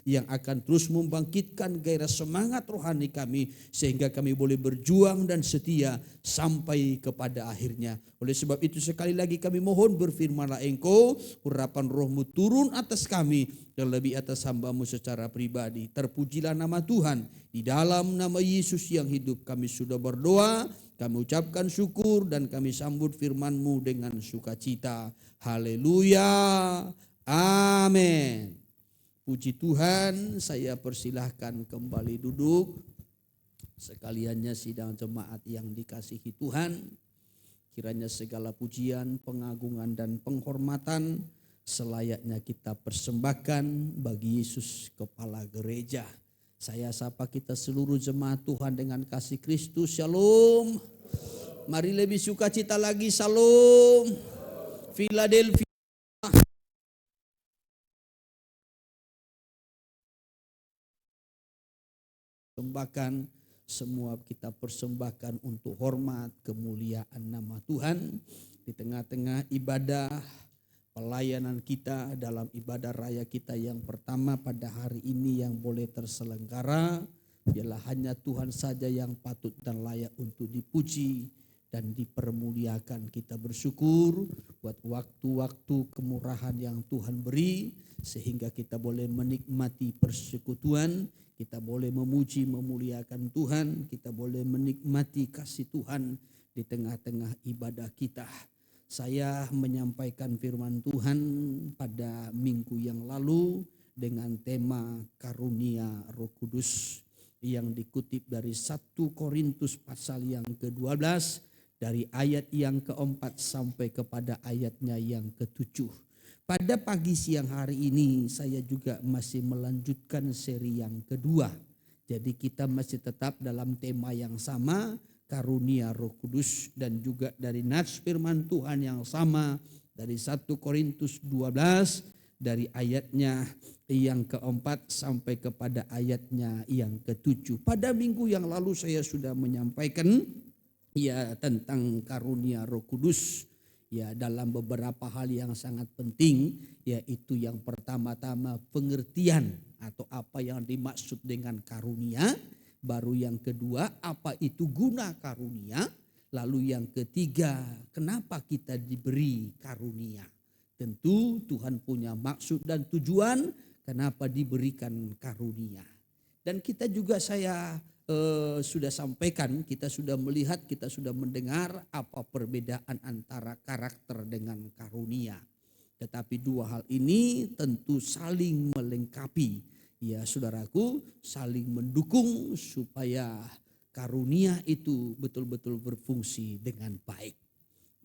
yang akan terus membangkitkan gairah semangat rohani kami sehingga kami boleh berjuang dan setia sampai kepada akhirnya. Oleh sebab itu sekali lagi kami mohon, berfirmanlah Engkau, urapan Roh-Mu turun atas kami dan lebih atas hamba-Mu secara pribadi. Terpujilah nama Tuhan. Di dalam nama Yesus yang hidup kami sudah berdoa, kami ucapkan syukur dan kami sambut firman-Mu dengan sukacita. Haleluya. Amin. Puji Tuhan, saya persilahkan kembali duduk. Sekaliannya sidang jemaat yang dikasihi Tuhan, kiranya segala pujian, pengagungan dan penghormatan selayaknya kita persembahkan bagi Yesus Kepala Gereja. Saya sapa kita seluruh jemaat Tuhan dengan kasih Kristus. Shalom. Mari lebih sukacita lagi. Shalom. Philadelphia. Persembahkan, semua kita persembahkan untuk hormat kemuliaan nama Tuhan di tengah-tengah ibadah pelayanan kita dalam ibadah raya kita yang pertama pada hari ini yang boleh terselenggara. Ialah hanya Tuhan saja yang patut dan layak untuk dipuji dan dipermuliakan. Kita bersyukur buat waktu-waktu kemurahan yang Tuhan beri sehingga kita boleh menikmati persekutuan, kita boleh memuji memuliakan Tuhan, kita boleh menikmati kasih Tuhan di tengah-tengah ibadah kita. Saya menyampaikan firman Tuhan pada minggu yang lalu dengan tema karunia Roh Kudus yang dikutip dari 1 Korintus pasal yang ke-12 dari ayat yang ke-4 sampai kepada ayatnya yang ke-7. Pada pagi siang hari ini saya juga masih melanjutkan seri yang kedua. Jadi kita masih tetap dalam tema yang sama, karunia Roh Kudus, dan juga dari nats firman Tuhan yang sama dari 1 Korintus 12 dari ayatnya yang ke-4 sampai kepada ayatnya yang ke-7. Pada minggu yang lalu saya sudah menyampaikan ya tentang karunia Roh Kudus ya dalam beberapa hal yang sangat penting, yaitu yang pertama-tama pengertian atau apa yang dimaksud dengan karunia. Baru yang kedua, apa itu guna karunia. Lalu yang ketiga, kenapa kita diberi karunia. Tentu Tuhan punya maksud dan tujuan kenapa diberikan karunia. Dan kita juga saya sudah sampaikan, kita sudah melihat, kita sudah mendengar apa perbedaan antara karakter dengan karunia. Tetapi dua hal ini tentu saling melengkapi. Ya saudaraku, saling mendukung supaya karunia itu betul-betul berfungsi dengan baik.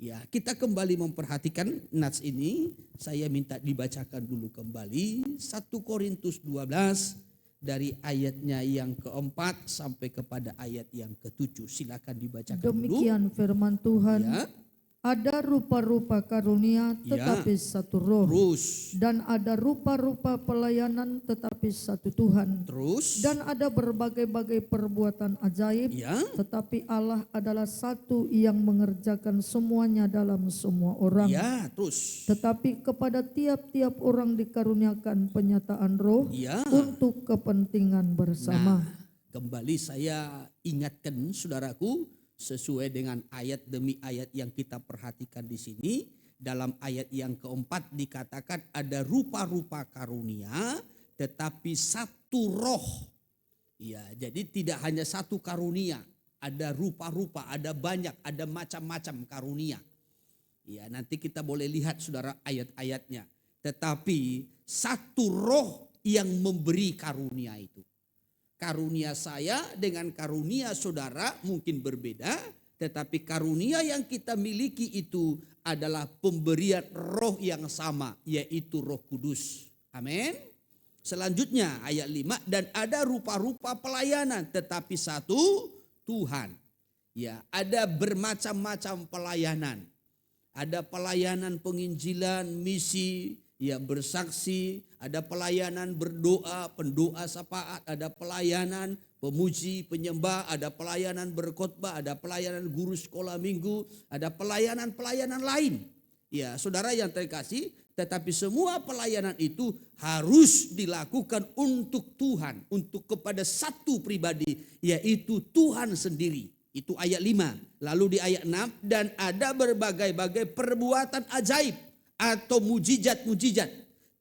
Ya, kita kembali memperhatikan nats ini. Saya minta dibacakan dulu kembali 1 Korintus 12 dari ayatnya yang ke-4 sampai kepada ayat yang ke-7. Silakan dibacakan dulu. Demikian firman Tuhan. Ya. Ada rupa-rupa karunia tetapi satu roh. Terus. Dan ada rupa-rupa pelayanan tetapi satu Tuhan. Terus. Dan ada berbagai-bagai perbuatan ajaib. Ya. Tetapi Allah adalah satu yang mengerjakan semuanya dalam semua orang. Ya, terus. Tetapi kepada tiap-tiap orang dikaruniakan penyataan roh Ya. untuk kepentingan bersama. Nah, kembali saya ingatkan saudaraku, sesuai dengan ayat demi ayat yang kita perhatikan di sini. Dalam ayat yang ke-4 dikatakan ada rupa-rupa karunia tetapi satu roh. Ya, jadi tidak hanya satu karunia, ada rupa-rupa, ada banyak, ada macam-macam karunia. Ya, nanti kita boleh lihat saudara ayat-ayatnya. Tetapi satu roh yang memberi karunia itu. Karunia saya dengan karunia saudara mungkin berbeda, tetapi karunia yang kita miliki itu adalah pemberian roh yang sama, yaitu Roh Kudus. Amin. Selanjutnya ayat 5, dan ada rupa-rupa pelayanan tetapi satu Tuhan. Ya, ada bermacam-macam pelayanan. Ada pelayanan penginjilan, misi, ya bersaksi, ada pelayanan berdoa, pendoa syafaat, ada pelayanan pemuji, penyembah, ada pelayanan berkhotbah, ada pelayanan guru sekolah minggu, ada pelayanan-pelayanan lain. Ya, saudara yang terkasih, Tetapi semua pelayanan itu harus dilakukan untuk Tuhan, untuk kepada satu pribadi, yaitu Tuhan sendiri. Itu ayat 5. Lalu di ayat 6, dan ada berbagai-bagai perbuatan ajaib atau mujizat-mujizat.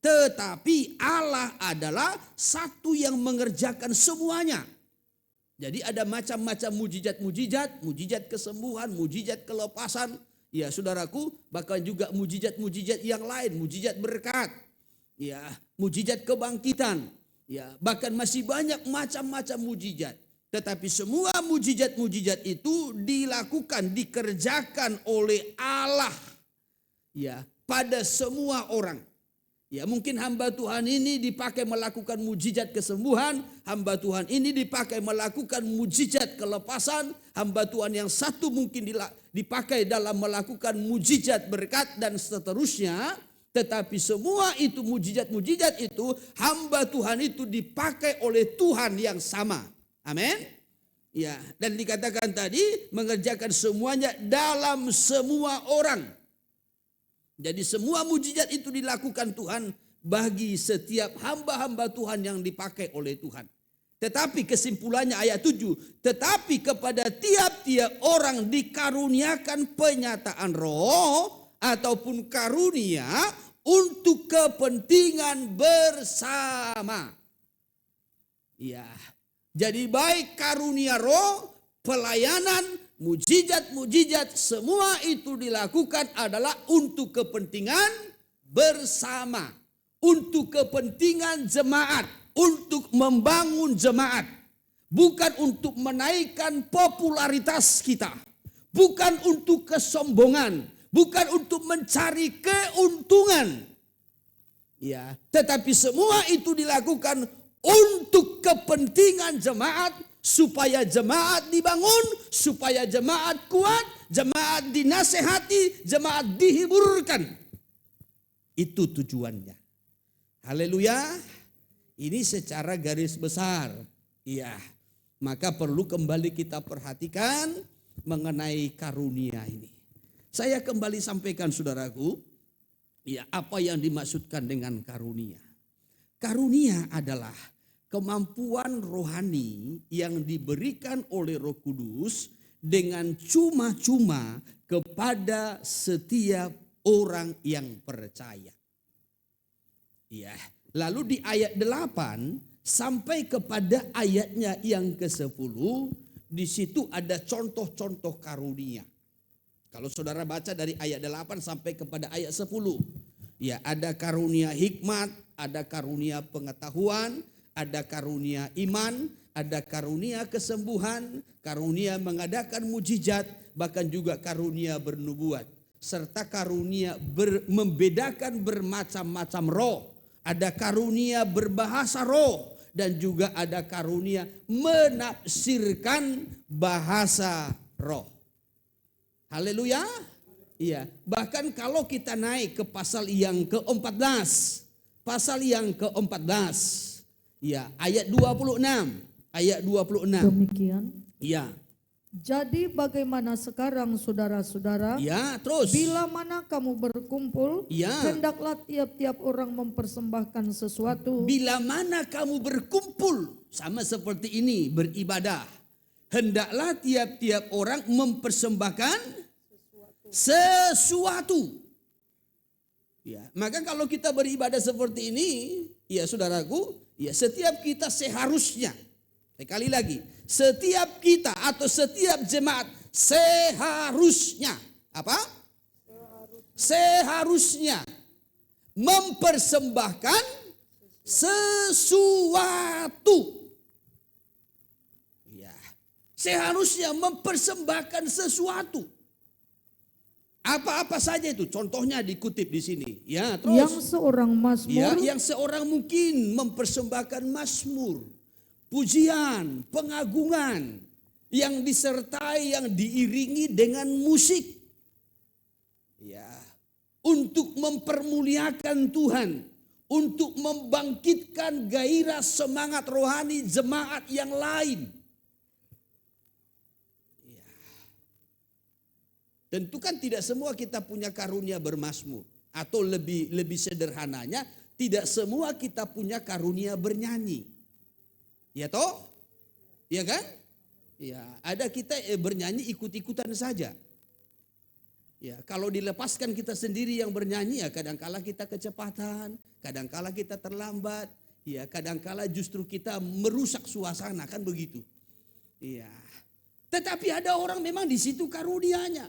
Tetapi Allah adalah satu yang mengerjakan semuanya. Jadi ada macam-macam mujizat-mujizat, mujizat kesembuhan, mujizat kelepasan. Ya saudaraku, bahkan juga mujizat-mujizat yang lain, mujizat berkat, ya, mujizat kebangkitan, ya, bahkan masih banyak macam-macam mujizat. Tetapi semua mujizat-mujizat itu dilakukan, dikerjakan oleh Allah, ya, pada semua orang. Ya, mungkin hamba Tuhan ini dipakai melakukan mujizat kesembuhan, hamba Tuhan ini dipakai melakukan mujizat kelepasan, hamba Tuhan yang satu mungkin dipakai dalam melakukan mujizat berkat dan seterusnya. Tetapi semua itu mujizat-mujizat itu, hamba Tuhan itu dipakai oleh Tuhan yang sama. Amin. Ya, dan dikatakan tadi mengerjakan semuanya dalam semua orang. Jadi semua mujizat itu dilakukan Tuhan bagi setiap hamba-hamba Tuhan yang dipakai oleh Tuhan. Tetapi kesimpulannya ayat 7. Tetapi kepada tiap-tiap orang dikaruniakan penyataan roh ataupun karunia untuk kepentingan bersama. Ya, jadi baik karunia roh, pelayanan, mujizat-mujizat, semua itu dilakukan adalah untuk kepentingan bersama. Untuk kepentingan jemaat. Untuk membangun jemaat. Bukan untuk menaikkan popularitas kita. Bukan untuk kesombongan. Bukan untuk mencari keuntungan. Ya, tetapi semua itu dilakukan untuk kepentingan jemaat. Supaya jemaat dibangun, supaya jemaat kuat, jemaat dinasehati, jemaat dihiburkan. Itu tujuannya. Haleluya. Ini secara garis besar. Iya. Maka perlu kembali kita perhatikan mengenai karunia ini. Saya kembali sampaikan saudaraku, ya, apa yang dimaksudkan dengan karunia. Karunia adalah kemampuan rohani yang diberikan oleh Roh Kudus dengan cuma-cuma kepada setiap orang yang percaya. Ya, lalu di ayat 8 sampai kepada ayatnya yang ke-10, di situ ada contoh-contoh karunia. Kalau saudara baca dari ayat 8 sampai kepada ayat 10, ya, ada karunia hikmat, ada karunia pengetahuan, ada karunia iman, ada karunia kesembuhan, karunia mengadakan mujizat, bahkan juga karunia bernubuat. Serta karunia membedakan bermacam-macam roh. Ada karunia berbahasa roh. Dan juga ada karunia menafsirkan bahasa roh. Haleluya. Iya. Bahkan kalau kita naik ke pasal yang ke-14. Pasal yang ke-14. Ya, ayat 26. Ayat 26. Demikian. Ya. Jadi bagaimana sekarang saudara-saudara? Ya, terus. Bila mana kamu berkumpul, ya, hendaklah tiap-tiap orang mempersembahkan sesuatu. Bila mana kamu berkumpul, sama seperti ini, beribadah. Hendaklah tiap-tiap orang mempersembahkan sesuatu. Ya, maka kalau kita beribadah seperti ini, ya saudaraku, ya setiap kita seharusnya, sekali lagi, setiap kita atau setiap jemaat seharusnya, apa? Seharusnya mempersembahkan sesuatu. Ya, seharusnya mempersembahkan sesuatu. Apa-apa saja itu, contohnya dikutip di sini. Ya, terus. Yang seorang mazmur. Ya, yang seorang mungkin mempersembahkan mazmur, pujian, pengagungan yang disertai, yang diiringi dengan musik. Ya, untuk mempermuliakan Tuhan, untuk membangkitkan gairah semangat rohani jemaat yang lain. Tentu kan tidak semua kita punya karunia bermazmur. Atau lebih sederhananya, tidak semua kita punya karunia bernyanyi. Ya toh? Ya kan? Ya, ada kita bernyanyi ikut-ikutan saja. Ya, kalau dilepaskan kita sendiri yang bernyanyi, ya kadangkala kita kecepatan, kadangkala kita terlambat, ya kadangkala justru kita merusak suasana, kan begitu. Ya. Tetapi ada orang memang di situ karunianya.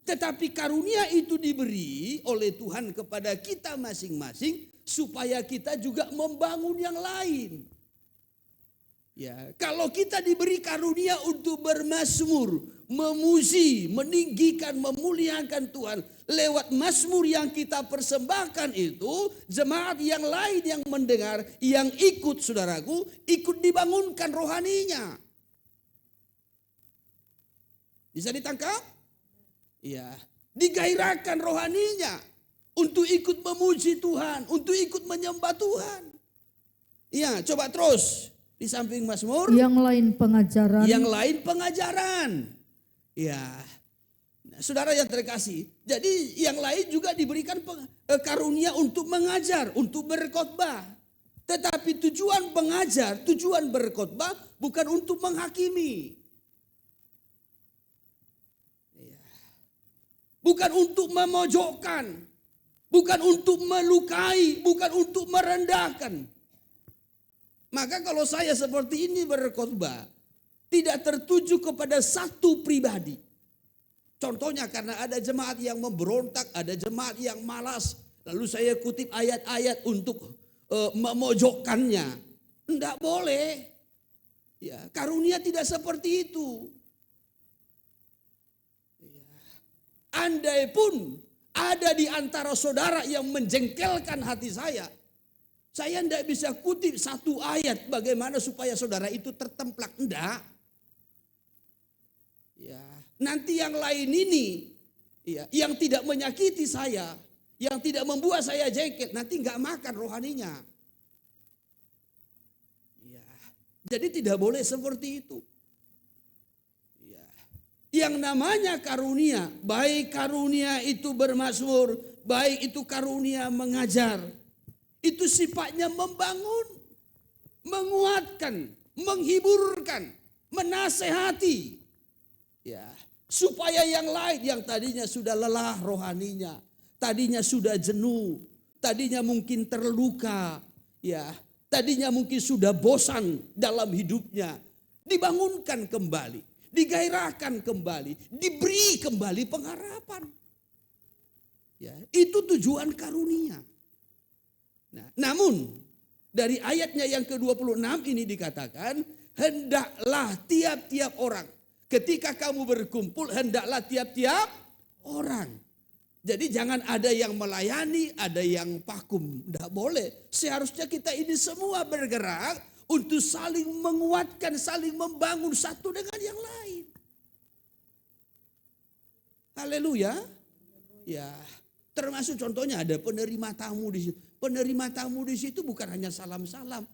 Tetapi karunia itu diberi oleh Tuhan kepada kita masing-masing supaya kita juga membangun yang lain. Ya, kalau kita diberi karunia untuk bermazmur, memuji, meninggikan, memuliakan Tuhan lewat mazmur yang kita persembahkan itu, jemaat yang lain yang mendengar, yang ikut saudaraku, ikut dibangunkan rohaninya. Bisa ditangkap? Ya, digairahkan rohaninya untuk ikut memuji Tuhan, untuk ikut menyembah Tuhan. Ya, coba terus. Di samping mazmur, yang lain pengajaran. Yang lain pengajaran. Ya, nah, saudara yang terkasih, jadi yang lain juga diberikan karunia untuk mengajar, untuk berkhotbah. Tetapi tujuan mengajar, tujuan berkhotbah bukan untuk menghakimi. Ya. Bukan untuk memojokkan, bukan untuk melukai, bukan untuk merendahkan. Maka kalau saya seperti ini berkhotbah, tidak tertuju kepada satu pribadi. Contohnya karena ada jemaat yang memberontak, ada jemaat yang malas. Lalu saya kutip ayat-ayat untuk memojokkannya. Tidak boleh. Ya, karunia tidak seperti itu. Ya. Andai pun ada di antara saudara yang menjengkelkan hati saya tidak bisa kutip satu ayat bagaimana supaya saudara itu tertemplak. Enggak. Ya, nanti yang lain ini, ya, yang tidak menyakiti saya, yang tidak membuat saya jengkel, nanti enggak makan rohaninya. Ya, jadi tidak boleh seperti itu. Ya, yang namanya karunia, baik karunia itu bermazmur, baik itu karunia mengajar, itu sifatnya membangun, menguatkan, menghiburkan, menasehati. Ya, supaya yang lain yang tadinya sudah lelah rohaninya, tadinya sudah jenuh, tadinya mungkin terluka, ya, tadinya mungkin sudah bosan dalam hidupnya, dibangunkan kembali, digairahkan kembali, diberi kembali pengharapan. Ya, itu tujuan karunia. Nah, namun dari ayatnya yang ke-26 ini dikatakan, hendaklah tiap-tiap orang, ketika kamu berkumpul, hendaklah tiap-tiap orang. Jadi jangan ada yang melayani, ada yang vakum, tidak boleh. Seharusnya kita ini semua bergerak untuk saling menguatkan, saling membangun satu dengan yang lain. Haleluya. Ya, termasuk contohnya ada penerima tamu di situ. Penerima tamu di situ bukan hanya salam-salam.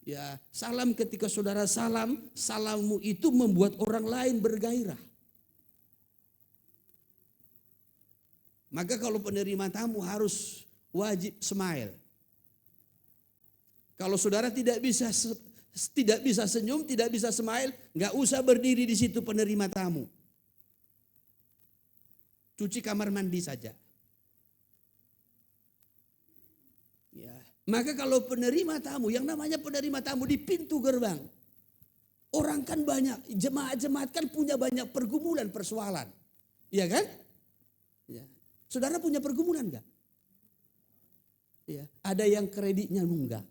Ya, salam ketika saudara salam, salammu itu membuat orang lain bergairah. Maka kalau penerima tamu harus wajib smile. Kalau saudara tidak bisa senyum, tidak bisa smile, nggak usah berdiri di situ penerima tamu. Cuci kamar mandi saja. Ya. Maka kalau penerima tamu, yang namanya penerima tamu di pintu gerbang, orang kan banyak, jemaat-jemaat kan punya banyak pergumulan, persoalan. Iya kan? Ya. Saudara punya pergumulan enggak? Ya. Ada yang kreditnya nunggak.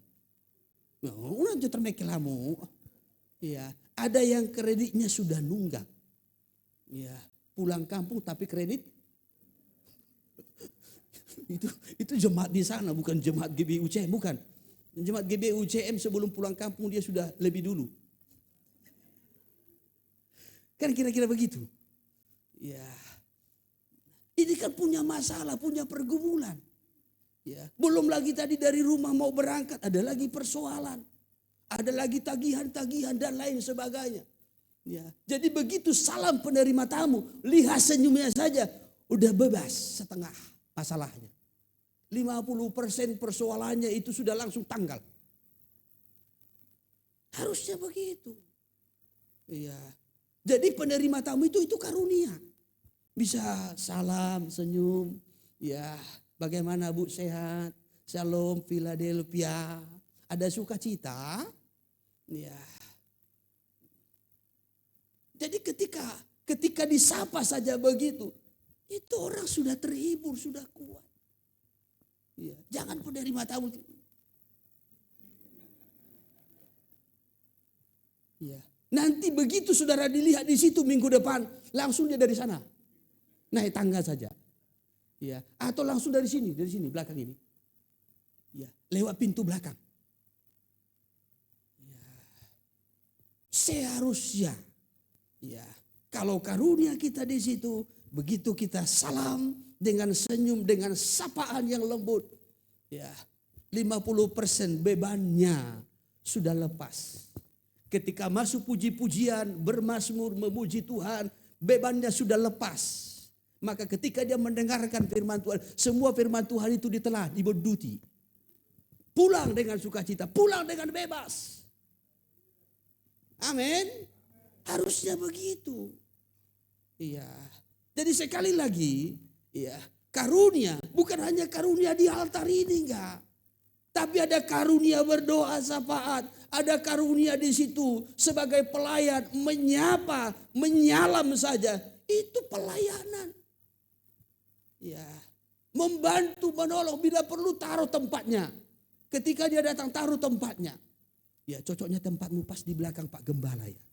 Nanti termekelamu. Ya. Ada yang kreditnya sudah nunggak. Ya. Pulang kampung tapi kredit. Itu jemaat di sana, bukan jemaat GBUCM, bukan. Jemaat GBUCM sebelum pulang kampung dia sudah lebih dulu. Kan kira-kira begitu. Ya. Ini kan punya masalah, punya pergumulan. Ya. Belum lagi tadi dari rumah mau berangkat, ada lagi persoalan. Ada lagi tagihan-tagihan dan lain sebagainya. Ya. Jadi begitu salam penerima tamu, lihat senyumnya saja, udah bebas setengah masalahnya. 50% persoalannya itu sudah langsung tanggal. Harusnya begitu. Iya. Jadi penerima tamu itu karunia. Bisa salam, senyum. Ya, bagaimana Bu, sehat? Shalom, Philadelphia. Ada sukacita. Ya. Jadi ketika disapa saja begitu, itu orang sudah terhibur, sudah kuat. Ya, jangan penerima tamu. Ya. Nanti begitu saudara dilihat di situ minggu depan, langsung dia dari sana. Naik tangga saja. Ya, atau langsung dari sini belakang ini. Ya, lewat pintu belakang. Ya. Seharusnya ya, kalau karunia kita di situ, begitu kita salam dengan senyum, dengan sapaan yang lembut, ya, 50% bebannya sudah lepas. Ketika masuk puji-pujian, bermazmur, memuji Tuhan, bebannya sudah lepas. Maka ketika dia mendengarkan firman Tuhan, semua firman Tuhan itu ditelan, diberduti. Pulang dengan sukacita, pulang dengan bebas. Amin. Harusnya begitu. Iya. Jadi sekali lagi, ya, karunia bukan hanya karunia di altar ini, enggak. Tapi ada karunia berdoa syafaat, ada karunia di situ sebagai pelayan, menyapa, menyalam saja, itu pelayanan. Ya, membantu, menolong, bila perlu taruh tempatnya. Ketika dia datang taruh tempatnya. Ya, cocoknya tempatmu pas di belakang Pak Gembala ya.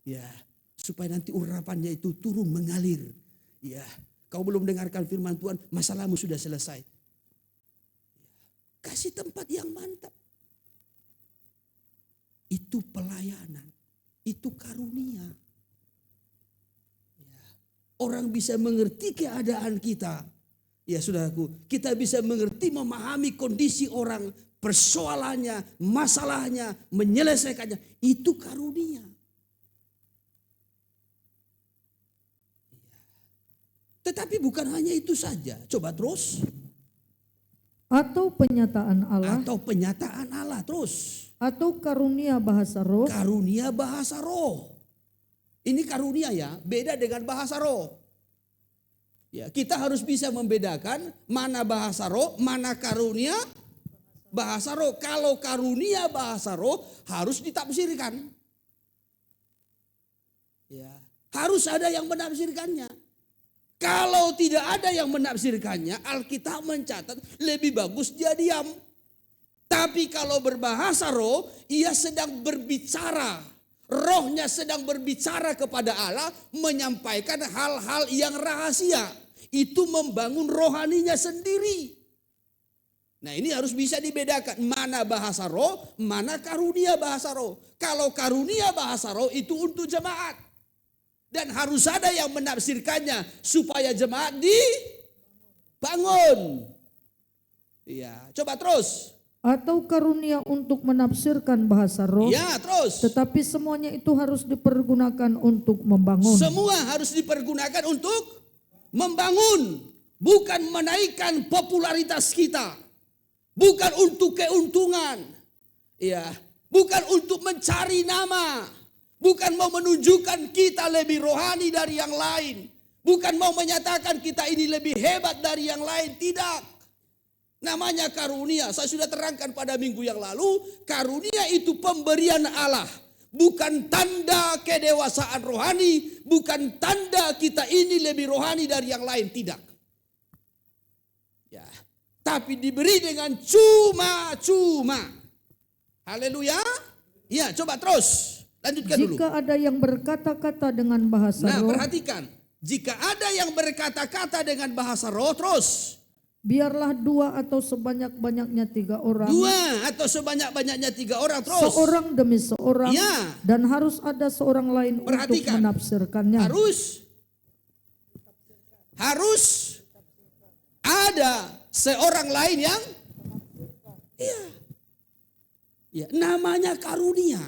Ya, supaya nanti urapannya itu turun mengalir. Ya, kau belum dengarkan firman Tuhan, masalahmu sudah selesai. Kasih tempat yang mantap. Itu pelayanan, itu karunia. Ya. Orang bisa mengerti keadaan kita. Ya saudaraku, kita bisa mengerti, memahami kondisi orang, persoalannya, masalahnya, menyelesaikannya. Itu karunia. Tetapi bukan hanya itu saja. Coba terus. Atau penyataan Allah. Atau penyataan Allah terus. Atau karunia bahasa roh. Karunia bahasa roh. Ini karunia ya, beda dengan bahasa roh. Ya, kita harus bisa membedakan mana bahasa roh, mana karunia bahasa roh. Kalau karunia bahasa roh harus ditafsirkan. Ya, harus ada yang menafsirkannya. Kalau tidak ada yang menafsirkannya, Alkitab mencatat lebih bagus dia diam. Tapi kalau berbahasa roh, ia sedang berbicara. Rohnya sedang berbicara kepada Allah, menyampaikan hal-hal yang rahasia. Itu membangun rohaninya sendiri. Nah, ini harus bisa dibedakan. Mana bahasa roh, mana karunia bahasa roh. Kalau karunia bahasa roh itu untuk jemaat. Dan harus ada yang menafsirkannya supaya jemaat dibangun. Iya, coba terus. Atau karunia untuk menafsirkan bahasa roh. Ya, terus. Tetapi semuanya itu harus dipergunakan untuk membangun. Semua harus dipergunakan untuk membangun. Bukan menaikkan popularitas kita. Bukan untuk keuntungan. Ya, bukan untuk mencari nama. Bukan mau menunjukkan kita lebih rohani dari yang lain. Bukan mau menyatakan kita ini lebih hebat dari yang lain. Tidak. Namanya karunia. Saya sudah terangkan pada minggu yang lalu. Karunia itu pemberian Allah. Bukan tanda kedewasaan rohani. Bukan tanda kita ini lebih rohani dari yang lain. Tidak. Ya. Tapi diberi dengan cuma-cuma. Haleluya. Ya, coba terus. Lanjutkan dulu. Jika ada yang berkata-kata dengan bahasa roh. Perhatikan. Jika ada yang berkata-kata dengan bahasa roh, terus. Biarlah 2 atau sebanyak-banyaknya 3 orang. 2 atau sebanyak-banyaknya 3 orang, terus. Seorang demi seorang. Ya. Dan harus ada seorang lain untuk menafsirkannya. Harus ada seorang lain yang. Iya. Ya, namanya karunia.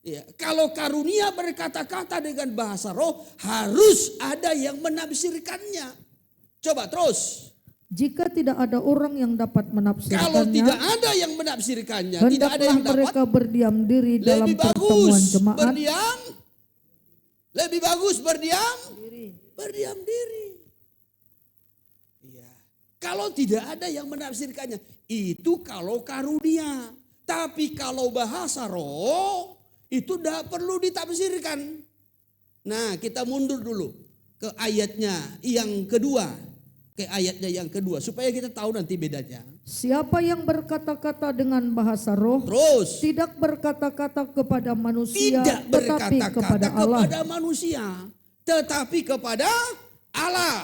Ya, kalau karunia berkata-kata dengan bahasa roh, harus ada yang menafsirkannya. Coba terus. Jika tidak ada orang yang dapat Kalau menafsirkannya, tidak ada yang menafsirkannya, tidak ada hendaklah yang dapat, mereka berdiam diri dalam lebih pertemuan bagus jemaat. berdiam, lebih bagus berdiam diri. Iya. Kalau tidak ada yang menafsirkannya, itu kalau karunia. Tapi kalau bahasa roh, itu tidak perlu ditafsirkan. Nah, kita mundur dulu ke ayatnya yang kedua. Ke ayatnya yang kedua, supaya kita tahu nanti bedanya. Siapa yang berkata-kata dengan bahasa roh, Terus, tidak berkata-kata kepada manusia, tidak tetapi kepada berkata-kata Allah. kepada manusia, tetapi kepada Allah.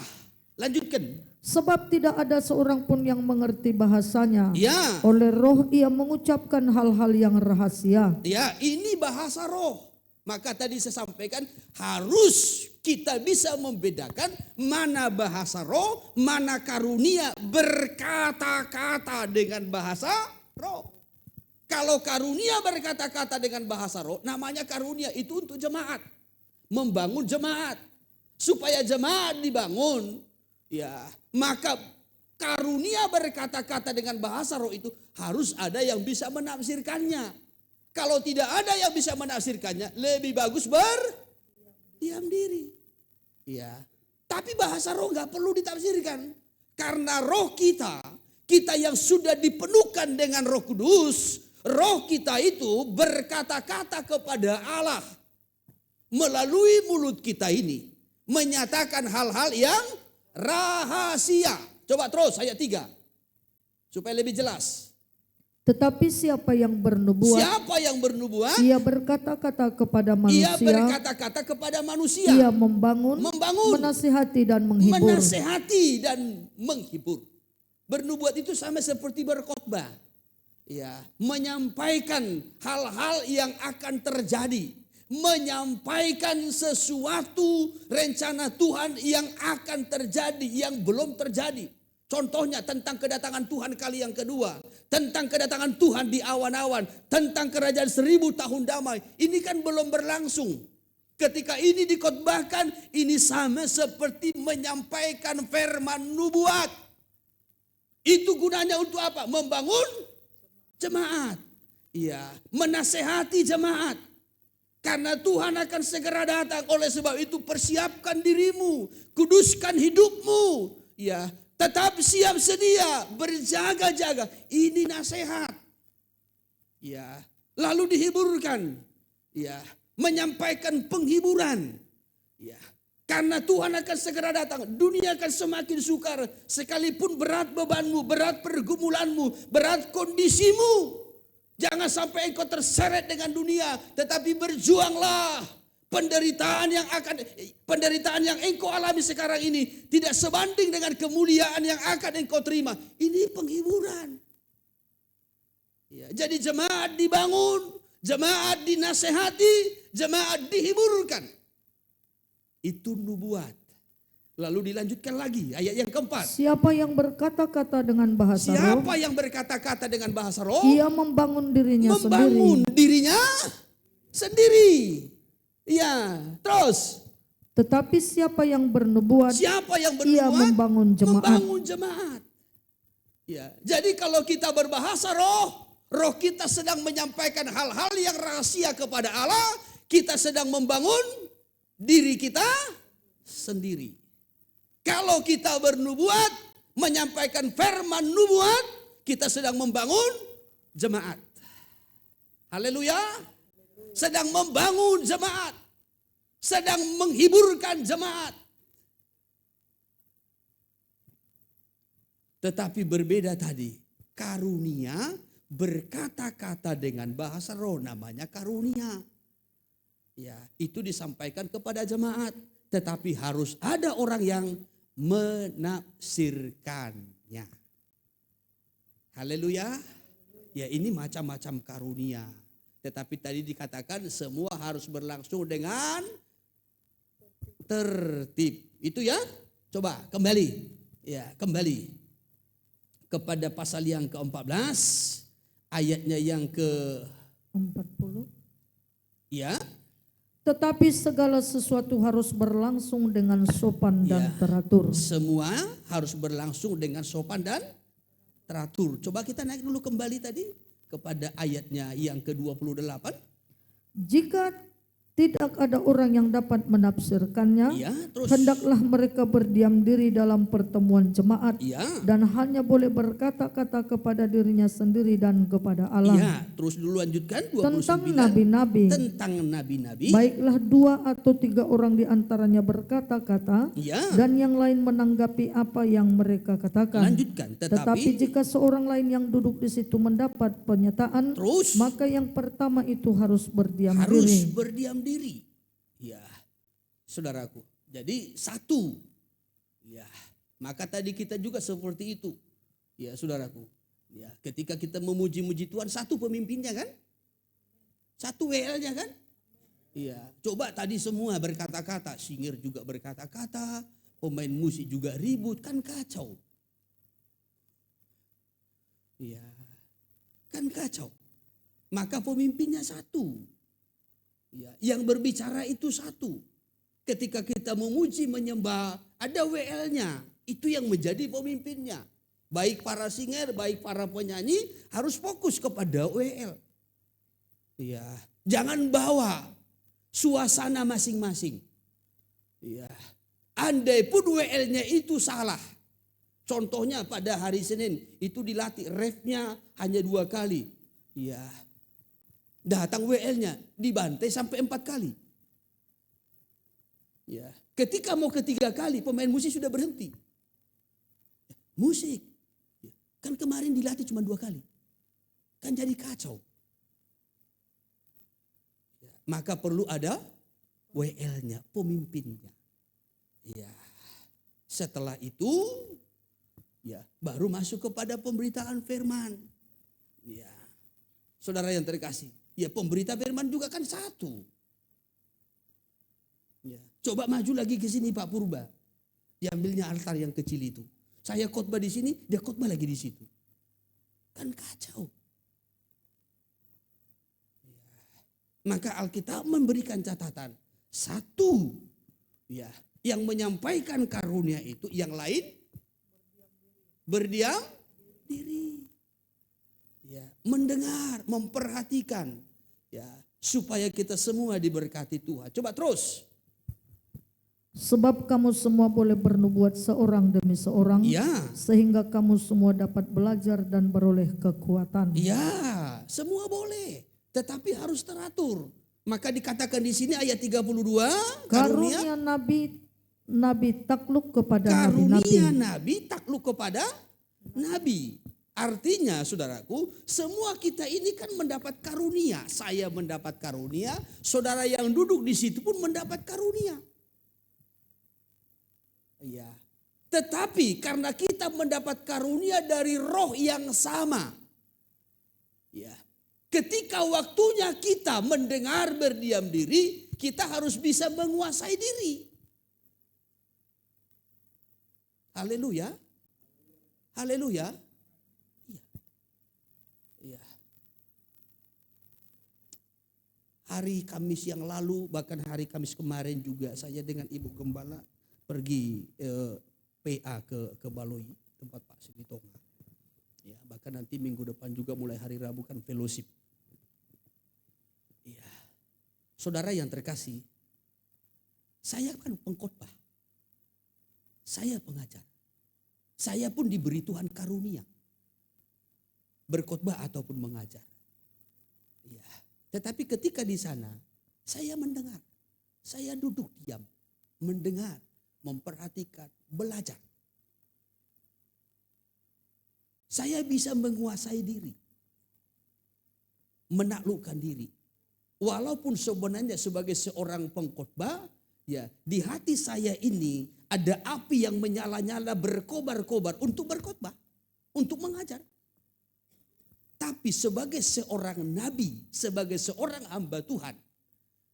Lanjutkan. Sebab tidak ada seorang pun yang mengerti bahasanya. Ya, Oleh roh ia mengucapkan hal-hal yang rahasia. ya, ini bahasa roh. Maka tadi saya sampaikan harus kita bisa membedakan mana bahasa roh, mana karunia berkata-kata dengan bahasa roh. Kalau karunia berkata-kata dengan bahasa roh, namanya karunia itu untuk jemaat. Membangun jemaat. Supaya jemaat dibangun, ya, maka karunia berkata-kata dengan bahasa roh itu harus ada yang bisa menafsirkannya. Kalau tidak ada yang bisa menafsirkannya, lebih bagus berdiam diri. Ya. Tapi bahasa roh nggak perlu ditafsirkan. Karena roh kita yang sudah dipenuhkan dengan Roh Kudus, roh kita itu berkata-kata kepada Allah melalui mulut kita ini, menyatakan hal-hal yang rahasia. Coba terus ayat 3 supaya lebih jelas. Tetapi siapa yang bernubuat, ia berkata-kata kepada manusia, ia membangun, menasihati dan menghibur. Bernubuat itu sama seperti berkhotbah. Ya, menyampaikan hal-hal yang akan terjadi, menyampaikan sesuatu rencana Tuhan yang akan terjadi, yang belum terjadi. Contohnya tentang kedatangan Tuhan kali yang kedua. Tentang kedatangan Tuhan di awan-awan. Tentang kerajaan 1000 tahun damai. Ini kan belum berlangsung. Ketika ini dikhotbahkan, ini sama seperti menyampaikan firman nubuat. Itu gunanya untuk apa? Membangun jemaat. Iya, menasehati jemaat. Karena Tuhan akan segera datang. Oleh sebab itu persiapkan dirimu. Kuduskan hidupmu. Ya. Tetap siap sedia, berjaga-jaga. Ini nasihat. Ya, lalu dihiburkan. Ya, menyampaikan penghiburan. Ya, karena Tuhan akan segera datang. Dunia akan semakin sukar. Sekalipun berat bebanmu, berat pergumulanmu, berat kondisimu. Jangan sampai engkau terseret dengan dunia, tetapi berjuanglah. Penderitaan yang engkau alami sekarang ini tidak sebanding dengan kemuliaan yang akan engkau terima. Ini penghiburan. Ya, jadi jemaat dibangun, jemaat dinasehati, jemaat dihiburkan. Itu nubuat. Lalu dilanjutkan lagi ayat yang keempat. Siapa yang berkata-kata dengan bahasa roh, siapa yang berkata-kata dengan bahasa roh, ia membangun dirinya sendiri. Ya, terus. Tetapi siapa yang bernubuat, ia membangun jemaat. Ya, jadi kalau kita berbahasa roh, roh kita sedang menyampaikan hal-hal yang rahasia kepada Allah, kita sedang membangun diri kita sendiri. Kalau kita bernubuat, menyampaikan firman nubuat, kita sedang membangun jemaat. Haleluya. Sedang membangun jemaat. Sedang menghiburkan jemaat. Tetapi berbeda tadi. Karunia berkata-kata dengan bahasa roh, namanya karunia. Ya, itu disampaikan kepada jemaat. Tetapi harus ada orang yang menafsirkannya. Haleluya. Ya, ini macam-macam karunia. Tetapi tadi dikatakan semua harus berlangsung dengan tertib. Itu ya. Coba kembali. Ya, kembali kepada pasal yang ke-14 ayatnya yang ke-40. Ya. Tetapi segala sesuatu harus berlangsung dengan sopan dan teratur. Semua harus berlangsung dengan sopan dan teratur. Coba kita naik dulu kembali tadi kepada ayatnya yang ke-28. Jika tidak ada orang yang dapat menafsirkannya, Ya, terus. hendaklah mereka berdiam diri dalam pertemuan jemaat Ya. dan hanya boleh berkata-kata kepada dirinya sendiri dan kepada Allah. Ya, terus dulu lanjutkan 29. Tentang nabi-nabi, Tentang nabi-nabi. baiklah 2 atau 3 orang di antaranya berkata-kata Ya, dan yang lain menanggapi apa yang mereka katakan. lanjutkan. Tetapi Tetapi jika seorang lain yang duduk di situ mendapat pernyataan, terus maka yang pertama itu harus berdiam harus diri. berdiam diri. Ya, saudaraku. Jadi satu. Ya, maka tadi kita juga seperti itu. Ya, saudaraku. Ya, ketika kita memuji-muji Tuhan, satu pemimpinnya kan? Satu WL-nya kan? Iya, coba tadi semua berkata-kata, singer juga berkata-kata, pemain musik juga ribut, kan kacau. Iya, kan kacau. Maka pemimpinnya satu. Ya, yang berbicara itu satu. Ketika kita memuji, menyembah, ada WL-nya. Itu yang menjadi pemimpinnya. Baik para singer, baik para penyanyi harus fokus kepada WL. Ya, jangan bawa suasana masing-masing. Ya, andai pun WL-nya itu salah. Contohnya pada hari Senin itu dilatih, refnya hanya 2 kali. Ya, datang WL-nya dibantai sampai 4 kali. Ya, ketika mau ketiga kali pemain musik sudah berhenti. Musik, kan kemarin dilatih cuma 2 kali, kan jadi kacau. Ya, maka perlu ada WL-nya, pemimpinnya. Ya, setelah itu, ya baru masuk kepada pemberitaan firman. Ya, saudara yang terkasih. Ya, pemberita firman juga kan satu. Ya, coba maju lagi ke sini Pak Purba. Diambilnya altar yang kecil itu. Saya khotbah di sini, dia khotbah lagi di situ. Kan kacau. Ya, maka Alkitab memberikan catatan. Satu, ya, yang menyampaikan karunia itu, yang lain berdiam diri. Ya, mendengar, memperhatikan, ya, supaya kita semua diberkati Tuhan. Coba terus. Sebab kamu semua boleh bernubuat seorang demi seorang, Ya, sehingga kamu semua dapat belajar dan beroleh kekuatan. ya, semua boleh, tetapi harus teratur. Maka dikatakan di sini ayat 32, Karunia nabi takluk kepada karunia nabi-nabi. nabi takluk kepada nabi. Artinya saudaraku, semua kita ini kan mendapat karunia. Saya mendapat karunia, saudara yang duduk di situ pun mendapat karunia. Ya. Tetapi karena kita mendapat karunia dari roh yang sama. Ya. Ketika waktunya kita mendengar berdiam diri, kita harus bisa menguasai diri. Haleluya. Haleluya. Ya. Hari Kamis yang lalu, bahkan hari Kamis kemarin juga saya dengan Ibu Gembala pergi PA ke Baloi, tempat Pak Simitonga. Ya, bahkan nanti minggu depan juga mulai hari Rabu kan fellowship. Ya. Saudara yang terkasih, saya kan pengkhotbah. Saya pengajar. Saya pun diberi Tuhan karunia. Berkhotbah ataupun mengajar. Ya. Tetapi ketika di sana, saya mendengar. Saya duduk diam, mendengar, memperhatikan, belajar. Saya bisa menguasai diri. Menaklukkan diri. Walaupun sebenarnya sebagai seorang pengkhotbah, ya, di hati saya ini ada api yang menyala-nyala berkobar-kobar untuk berkhotbah, untuk mengajar. Tapi sebagai seorang nabi, sebagai seorang hamba Tuhan,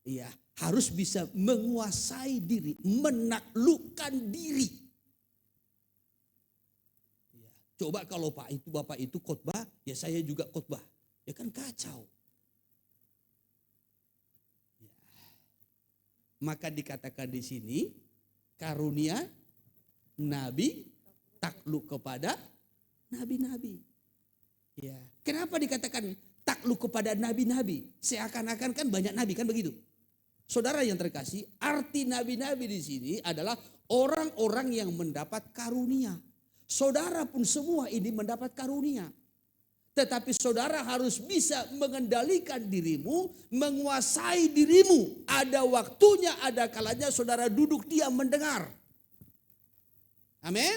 ya, harus bisa menguasai diri, menaklukkan diri. Ya, coba kalau Bapak itu khotbah, ya saya juga khotbah. Ya kan kacau. Ya. Maka dikatakan di sini karunia nabi takluk kepada nabi-nabi. Ya. Kenapa dikatakan takluk kepada nabi-nabi? Seakan-akan kan banyak nabi kan begitu. Saudara yang terkasih, arti nabi-nabi di sini adalah orang-orang yang mendapat karunia. Saudara pun semua ini mendapat karunia. Tetapi saudara harus bisa mengendalikan dirimu, menguasai dirimu. Ada waktunya, ada kalanya saudara duduk diam mendengar. Amin.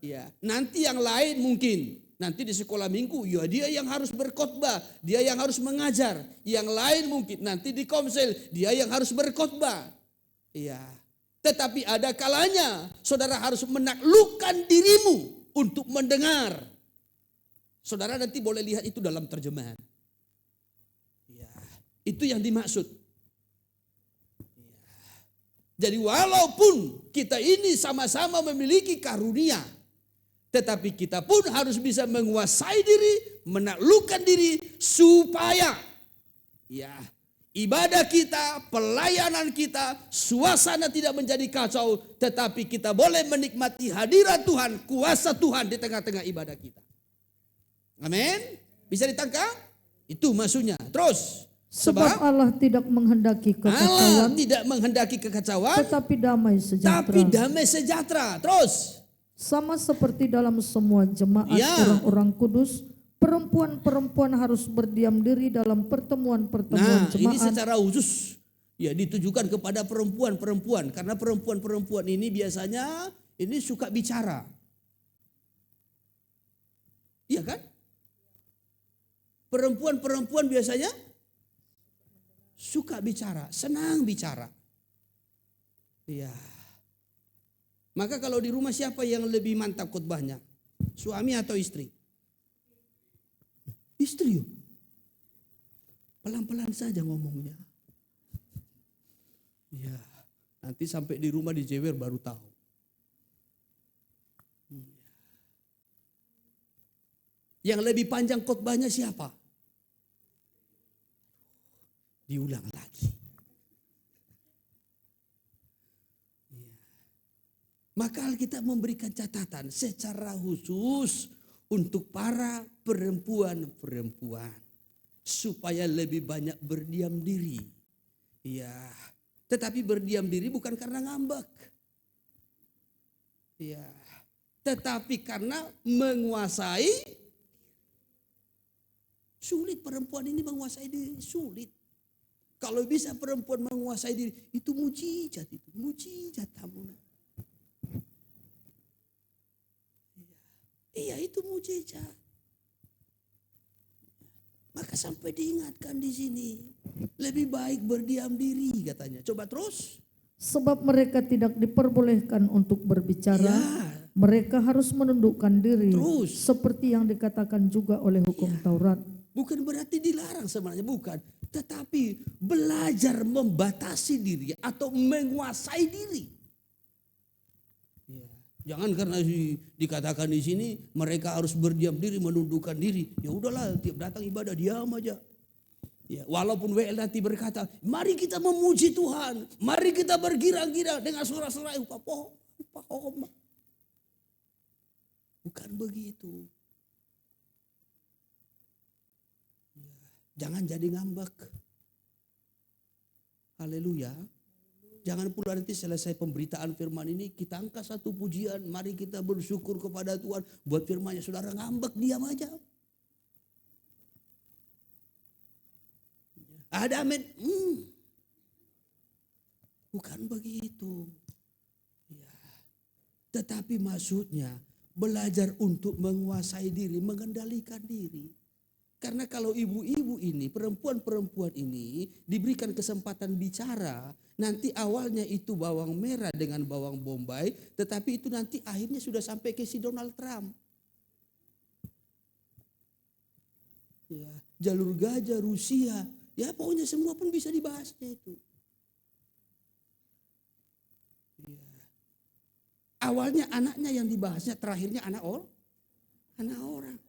Ya, nanti yang lain mungkin nanti di sekolah minggu, ya dia yang harus berkhotbah, dia yang harus mengajar. Yang lain mungkin nanti di komsel, dia yang harus berkhotbah. Ya. Tetapi ada kalanya saudara harus menaklukkan dirimu untuk mendengar. Saudara nanti boleh lihat itu dalam terjemahan. Ya, itu yang dimaksud. Ya. Jadi walaupun kita ini sama-sama memiliki karunia, tetapi kita pun harus bisa menguasai diri, menaklukkan diri supaya ya ibadah kita, pelayanan kita, suasana tidak menjadi kacau, tetapi kita boleh menikmati hadirat Tuhan, kuasa Tuhan di tengah-tengah ibadah kita. Amin. Bisa ditangkap? Itu maksudnya. Terus. Sebab Allah tidak menghendaki Allah kekacauan, tidak menghendaki kekacauan, tetapi damai sejahtera. tapi damai sejahtera. Terus. Sama seperti dalam semua jemaat Ya. orang-orang kudus, perempuan-perempuan harus berdiam diri dalam pertemuan-pertemuan Nah, ini jemaat. secara khusus ya ditujukan kepada perempuan-perempuan, karena perempuan-perempuan ini biasanya ini suka bicara. Iya kan? Perempuan-perempuan biasanya suka bicara, senang bicara. Iya. Maka kalau di rumah siapa yang lebih mantap khotbahnya? Suami atau istri? Istri. Pelan-pelan saja ngomongnya. Ya, nanti sampai di rumah dijewer baru tahu. Yang lebih panjang khotbahnya siapa? Diulang lagi. Ya. Maka Alkitab memberikan catatan secara khusus untuk para perempuan-perempuan supaya lebih banyak berdiam diri. Ya, tetapi berdiam diri bukan karena ngambek. Ya, tetapi karena menguasai. Sulit perempuan ini menguasai diri, sulit. Kalau bisa perempuan menguasai diri, itu mujizat itu, mujizat kamu. Iya, itu mujizat. Maka sampai diingatkan di sini, lebih baik berdiam diri katanya. Coba terus. Sebab mereka tidak diperbolehkan untuk berbicara, Ya. mereka harus menundukkan diri. Terus. Seperti yang dikatakan juga oleh hukum Taurat. Bukan berarti dilarang sebenarnya, bukan. Tetapi belajar membatasi diri atau menguasai diri. Ya. Jangan karena dikatakan di sini mereka harus berdiam diri, menundukkan diri. Ya udahlah, tiap datang ibadah diam aja. Ya, walaupun WL nanti berkata, mari kita memuji Tuhan, mari kita bergirang-girang dengan suara-suara bukan begitu. Jangan jadi ngambek. Haleluya. Jangan pula nanti selesai pemberitaan firman ini kita angkat satu pujian. Mari kita bersyukur kepada Tuhan. Buat firmannya saudara ngambek diam aja. Ada amin. Bukan begitu. Ya. Tetapi maksudnya belajar untuk menguasai diri, mengendalikan diri. Karena kalau ibu-ibu ini, perempuan-perempuan ini diberikan kesempatan bicara, nanti awalnya itu bawang merah dengan bawang bombay, tetapi itu nanti akhirnya sudah sampai ke si Donald Trump. Ya, jalur gajah, Rusia, ya pokoknya semua pun bisa dibahasnya itu. Ya. Awalnya anaknya yang dibahasnya, terakhirnya anak orang.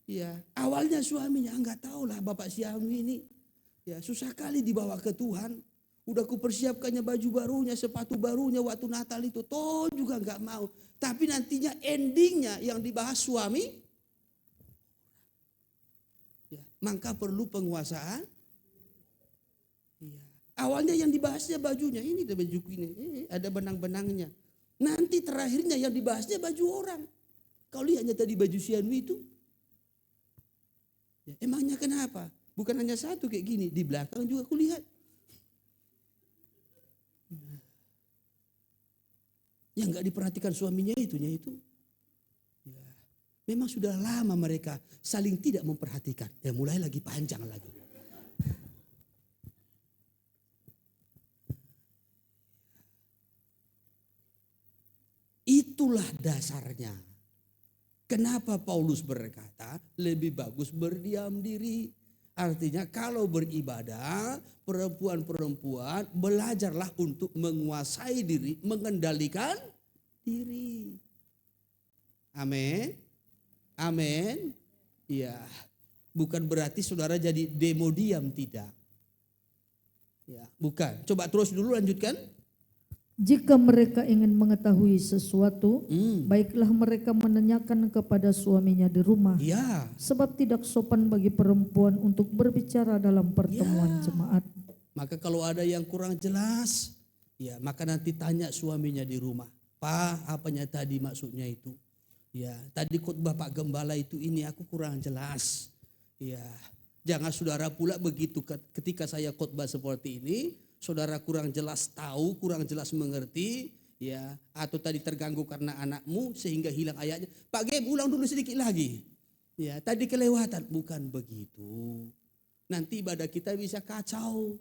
Ya, awalnya suaminya enggak tahu lah bapak si ini. Ya, susah kali dibawa ke Tuhan. Udah kupersiapkannya baju barunya, sepatu barunya waktu Natal itu. Toh juga nggak mau. Tapi nantinya endingnya yang dibahas suami. Ya, maka perlu penguasaan. Ya. Awalnya yang dibahasnya bajunya. Ini ada bajuku ini. Ada benang-benangnya. Nanti terakhirnya yang dibahasnya baju orang. Kau lihatnya tadi baju Sianu itu. Ya, emangnya kenapa? Bukan hanya satu kayak gini. Di belakang juga aku lihat. Yang nggak diperhatikan suaminya itu. Ya, memang sudah lama mereka saling tidak memperhatikan. Ya mulai lagi panjang lagi. Itulah dasarnya. Kenapa Paulus berkata lebih bagus berdiam diri. Artinya kalau beribadah, perempuan-perempuan belajarlah untuk menguasai diri, mengendalikan diri. Amin. Amin. Ya, bukan berarti saudara jadi demo diam, tidak. Ya, bukan. Coba terus dulu lanjutkan. Jika mereka ingin mengetahui sesuatu, baiklah mereka menanyakan kepada suaminya di rumah. Ya. Sebab tidak sopan bagi perempuan untuk berbicara dalam pertemuan jemaat. Maka kalau ada yang kurang jelas, ya maka nanti tanya suaminya di rumah. Pak, apanya tadi maksudnya itu? Ya, tadi khotbah Pak Gembala itu ini aku kurang jelas. Ya, jangan saudara pula begitu ketika saya khotbah seperti ini. Saudara kurang jelas tahu, kurang jelas mengerti, ya, atau tadi terganggu karena anakmu sehingga hilang ayatnya. Pak Gem, ulang dulu sedikit lagi. Ya, tadi kelewatan, bukan begitu. Nanti ibadah kita bisa kacau.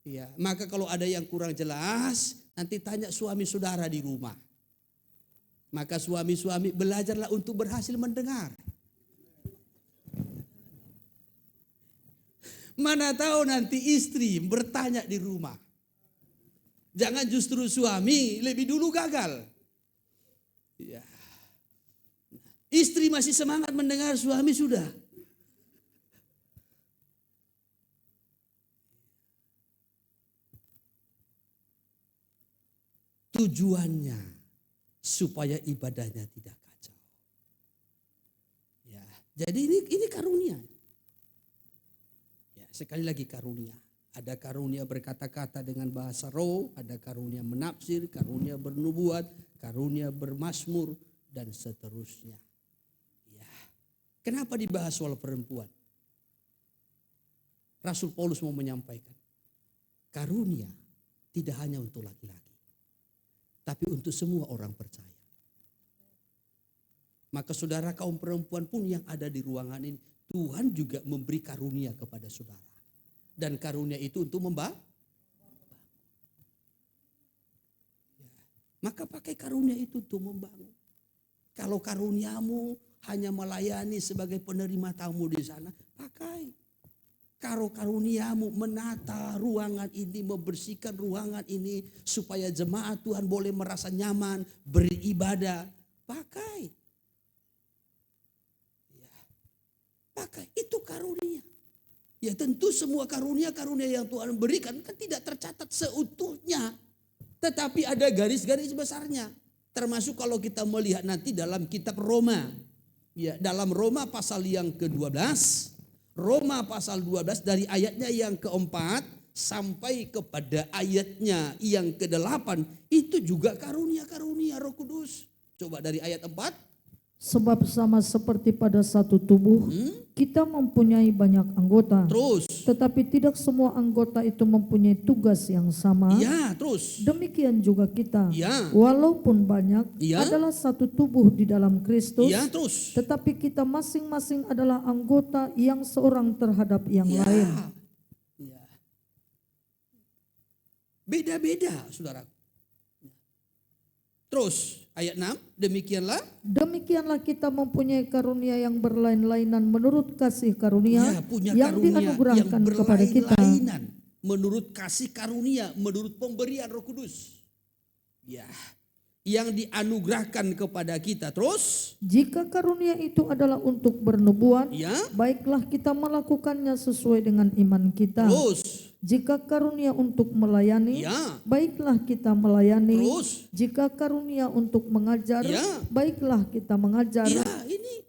Ya, maka kalau ada yang kurang jelas, nanti tanya suami saudara di rumah. Maka suami-suami belajarlah untuk berhasil mendengar. Mana tahu nanti istri bertanya di rumah. Jangan justru suami lebih dulu gagal. Ya. Istri masih semangat mendengar, suami sudah. Tujuannya supaya ibadahnya tidak kacau. Ya, jadi ini karunia. Sekali lagi karunia. Ada karunia berkata-kata dengan bahasa roh, ada karunia menafsir, karunia bernubuat, karunia bermazmur, dan seterusnya. Ya. Kenapa dibahas soal perempuan? Rasul Paulus mau menyampaikan, karunia tidak hanya untuk laki-laki, tapi untuk semua orang percaya. Maka saudara kaum perempuan pun yang ada di ruangan ini, Tuhan juga memberi karunia kepada saudara. Dan karunia itu untuk membangun. Ya. Maka pakai karunia itu untuk membangun. Kalau karuniamu hanya melayani sebagai penerima tamu di sana, pakai. Kalau karuniamu menata ruangan ini, membersihkan ruangan ini, supaya jemaat Tuhan boleh merasa nyaman, beribadah, pakai. Pakai, itu karunia. Ya tentu semua karunia-karunia yang Tuhan berikan kan tidak tercatat seutuhnya. Tetapi ada garis-garis besarnya. Termasuk kalau kita melihat nanti dalam kitab Roma. Ya, dalam Roma pasal yang ke-12. Roma pasal 12 dari ayatnya yang ke-4 sampai kepada ayatnya yang ke-8. Itu juga karunia-karunia Roh Kudus. Coba dari ayat 4. Sebab sama seperti pada satu tubuh, kita mempunyai banyak anggota. Terus. Tetapi tidak semua anggota itu mempunyai tugas yang sama. Ya, terus. Demikian juga kita. Ya. Walaupun banyak, Ya. adalah satu tubuh di dalam Kristus. Ya, terus. Tetapi kita masing-masing adalah anggota yang seorang terhadap yang Ya. lain. Ya. Beda-beda, saudara. Terus ayat 6, Demikianlah kita mempunyai karunia yang berlain-lainan menurut kasih karunia punya yang karunia dianugerahkan yang kepada kita. berlain-lainan menurut kasih karunia, menurut pemberian Roh Kudus. Ya, yang dianugerahkan kepada kita. Terus, jika karunia itu adalah untuk bernubuat, ya, baiklah kita melakukannya sesuai dengan iman kita. terus, Jika karunia untuk melayani, Ya. baiklah kita melayani. Terus. Jika karunia untuk mengajar, Ya. baiklah kita mengajar. Ya, ini.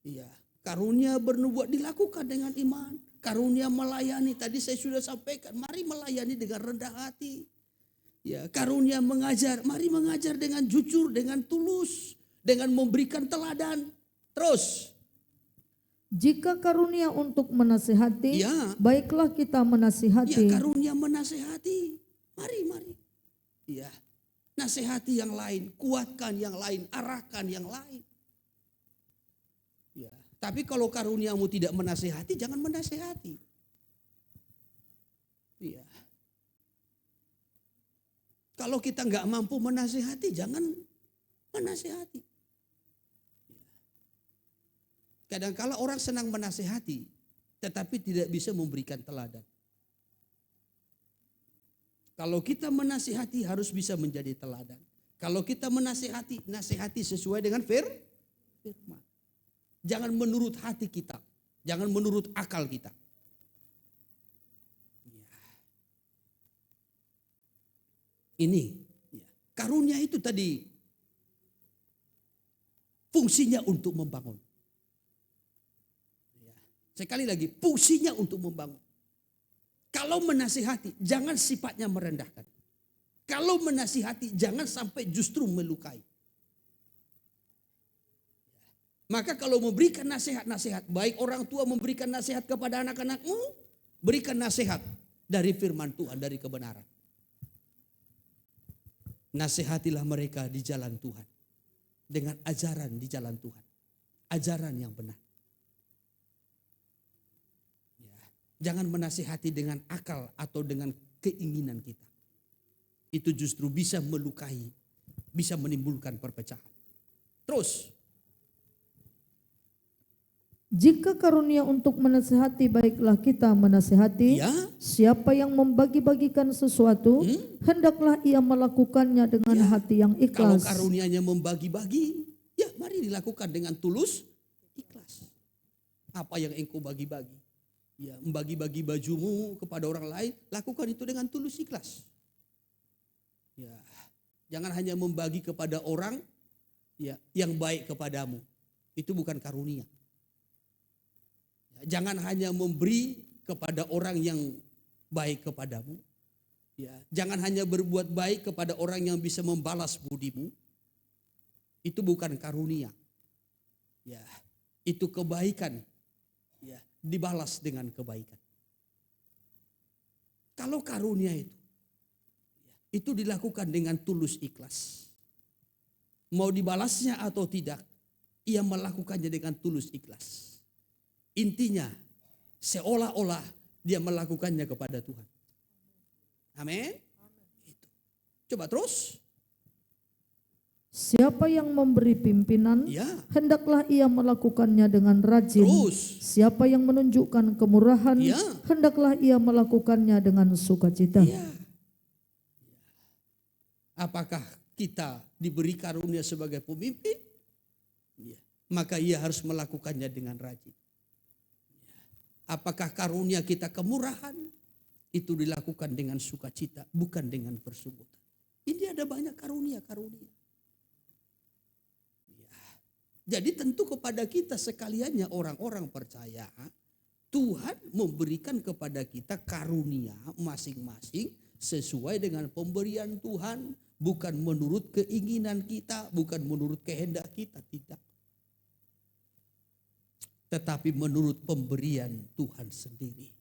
Ya, karunia bernubuat dilakukan dengan iman. Karunia melayani, tadi saya sudah sampaikan, mari melayani dengan rendah hati. Ya, karunia mengajar, mari mengajar dengan jujur, dengan tulus, dengan memberikan teladan. Terus. Jika karunia untuk menasihati, Ya. baiklah kita menasihati. Ya, karunia menasehati. Mari. Ya, nasihati yang lain, kuatkan yang lain, arahkan yang lain. Ya, tapi kalau karuniamu tidak menasehati, jangan menasehati. Ya. Kalau kita nggak mampu menasehati, jangan menasehati. Kadang-kala orang senang menasehati, tetapi tidak bisa memberikan teladan. Kalau kita menasehati harus bisa menjadi teladan. Kalau kita menasehati, nasihati sesuai dengan firman. Jangan menurut hati kita, jangan menurut akal kita. Ini karunia itu tadi fungsinya untuk membangun. Sekali lagi, fungsinya untuk membangun. Kalau menasihati, jangan sifatnya merendahkan. Kalau menasihati, jangan sampai justru melukai. Maka kalau memberikan nasihat-nasihat, baik orang tua memberikan nasihat kepada anak-anakmu, berikan nasihat dari firman Tuhan, dari kebenaran. Nasihatilah mereka di jalan Tuhan. Dengan ajaran di jalan Tuhan. Ajaran yang benar. Jangan menasihati dengan akal atau dengan keinginan kita. Itu justru bisa melukai, bisa menimbulkan perpecahan. Terus. Jika karunia untuk menasihati, baiklah kita menasihati. Ya. Siapa yang membagi-bagikan sesuatu, hendaklah ia melakukannya dengan hati yang Kalau ikhlas. karunianya membagi-bagi, ya mari dilakukan dengan tulus, ikhlas. Apa yang engkau bagi-bagi? Ya, membagi-bagi bajumu kepada orang lain, lakukan itu dengan tulus ikhlas. Ya, jangan hanya membagi kepada orang ya yang baik kepadamu. Itu bukan karunia. Ya, jangan hanya memberi kepada orang yang baik kepadamu. Ya, jangan hanya berbuat baik kepada orang yang bisa membalas budimu. Itu bukan karunia. Ya, itu kebaikan. Ya, dibalas dengan kebaikan. Kalau karunia itu dilakukan dengan tulus ikhlas. Mau dibalasnya atau tidak, ia melakukannya dengan tulus ikhlas. Intinya, seolah-olah dia melakukannya kepada Tuhan. Amin. Itu. Coba terus. Siapa yang memberi pimpinan, Ya. hendaklah ia melakukannya dengan rajin. Terus. Siapa yang menunjukkan kemurahan, Ya. hendaklah ia melakukannya dengan sukacita. Ya. Apakah kita diberi karunia sebagai pemimpin? Ya. Maka ia harus melakukannya dengan rajin. Ya. Apakah karunia kita kemurahan? Itu dilakukan dengan sukacita, bukan dengan persungguhan. Ini ada banyak karunia-karunia. Jadi tentu kepada kita sekaliannya orang-orang percaya, Tuhan memberikan kepada kita karunia masing-masing sesuai dengan pemberian Tuhan. Bukan menurut keinginan kita, bukan menurut kehendak kita, tidak. Tetapi menurut pemberian Tuhan sendiri.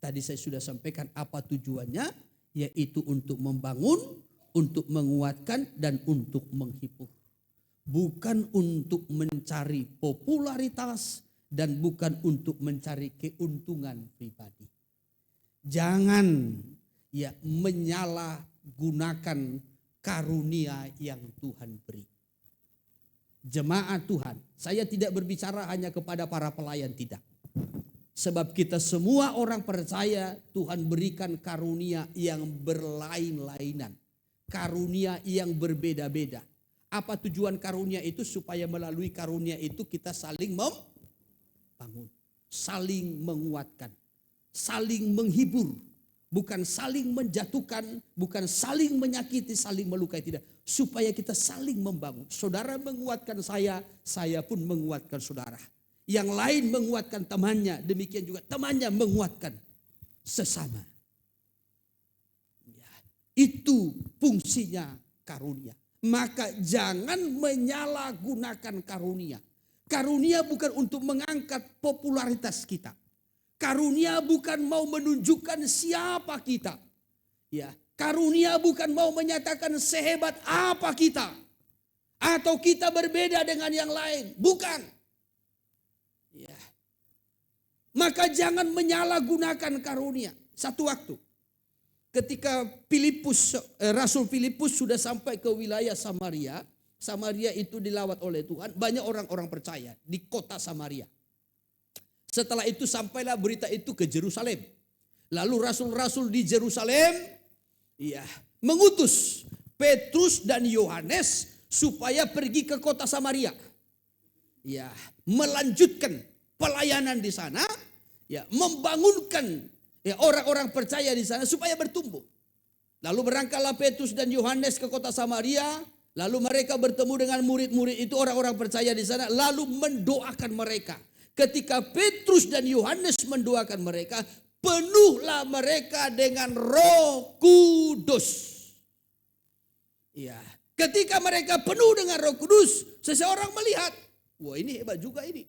Tadi saya sudah sampaikan apa tujuannya, yaitu untuk membangun, untuk menguatkan, dan untuk menghibur. Bukan untuk mencari popularitas dan bukan untuk mencari keuntungan pribadi. Jangan ya menyalahgunakan karunia yang Tuhan beri. Jemaat Tuhan, saya tidak berbicara hanya kepada para pelayan, tidak. Sebab kita semua orang percaya Tuhan berikan karunia yang berlain-lainan. Karunia yang berbeda-beda. Apa tujuan karunia itu? Supaya melalui karunia itu kita saling membangun, saling menguatkan, saling menghibur, bukan saling menjatuhkan, bukan saling menyakiti, saling melukai, tidak. Supaya kita saling membangun. Saudara menguatkan saya pun menguatkan saudara. Yang lain menguatkan temannya, demikian juga temannya menguatkan sesama. Ya, itu fungsinya karunia. Maka jangan menyalahgunakan karunia. Karunia bukan untuk mengangkat popularitas kita. Karunia bukan mau menunjukkan siapa kita. Ya, karunia bukan mau menyatakan sehebat apa kita. Atau kita berbeda dengan yang lain. Bukan. Ya. Maka jangan menyalahgunakan karunia. Satu waktu, ketika Rasul Filipus sudah sampai ke wilayah Samaria. Samaria itu dilawat oleh Tuhan. Banyak orang-orang percaya di kota Samaria. Setelah itu sampailah berita itu ke Yerusalem. Lalu rasul-rasul di Yerusalem mengutus Petrus dan Yohanes supaya pergi ke kota Samaria. Ya, melanjutkan pelayanan di sana, ya, membangunkan orang-orang percaya di sana supaya bertumbuh. Lalu berangkatlah Petrus dan Yohanes ke kota Samaria, lalu mereka bertemu dengan murid-murid itu, orang-orang percaya di sana, lalu mendoakan mereka. Ketika Petrus dan Yohanes mendoakan mereka, penuhlah mereka dengan Roh Kudus. Ya, ketika mereka penuh dengan Roh Kudus, seseorang melihat, wah ini hebat juga ini.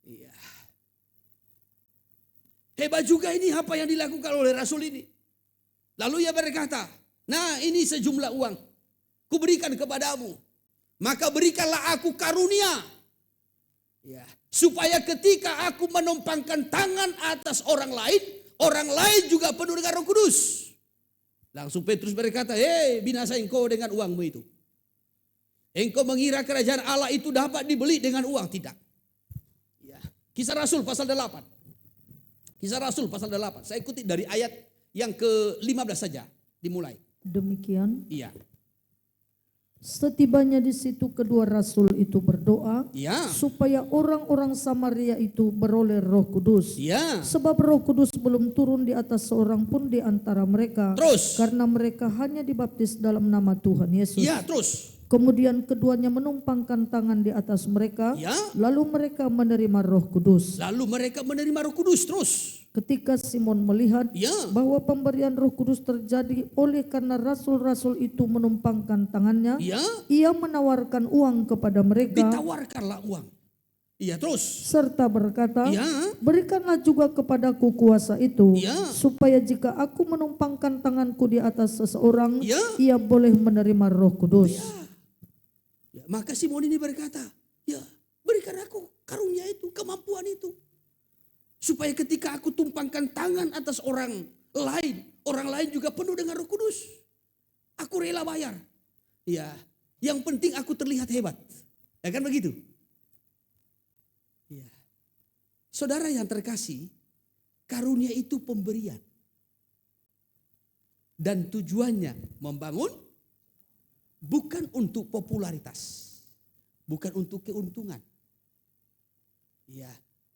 Iya. Hebat juga ini apa yang dilakukan oleh Rasul ini. Lalu ia berkata, nah ini sejumlah uang, kuberikan kepadamu. Maka berikanlah aku karunia. Ya, supaya ketika aku menumpangkan tangan atas orang lain juga penuh dengan Roh Kudus. Langsung Petrus berkata, hei binasa engkau dengan uangmu itu. Engkau mengira kerajaan Allah itu dapat dibeli dengan uang? Tidak. Ya. Kisah Rasul pasal 8. Kisah Rasul pasal 8. Saya ikuti dari ayat yang ke-15 saja dimulai. Demikian. Iya. Setibanya di situ kedua rasul itu berdoa, Ya. supaya orang-orang Samaria itu beroleh Roh Kudus. Ya. Sebab Roh Kudus belum turun di atas seorang pun di antara mereka. Terus. Karena mereka hanya dibaptis dalam nama Tuhan Yesus. Ya, terus. Kemudian keduanya menumpangkan tangan di atas mereka. Ya. Lalu mereka menerima Roh Kudus. Lalu mereka menerima Roh Kudus terus. Ketika Simon melihat Ya. bahwa pemberian Roh Kudus terjadi oleh karena rasul-rasul itu menumpangkan tangannya, Ya. ia menawarkan uang kepada mereka. Ditawarkanlah uang. Iya, terus. Serta berkata, Ya. berikanlah juga kepadaku kuasa itu, Ya. supaya jika aku menumpangkan tanganku di atas seseorang, Ya. ia boleh menerima Roh Kudus. Ya, maka Simon ini berkata, ya berikan aku karunia itu, kemampuan itu. Supaya ketika aku tumpangkan tangan atas orang lain juga penuh dengan Roh Kudus. Aku rela bayar. Ya, yang penting aku terlihat hebat. Ya kan begitu? Ya. Saudara yang terkasih, karunia itu pemberian. Dan tujuannya membangun, bukan untuk popularitas. Bukan untuk keuntungan. Ya.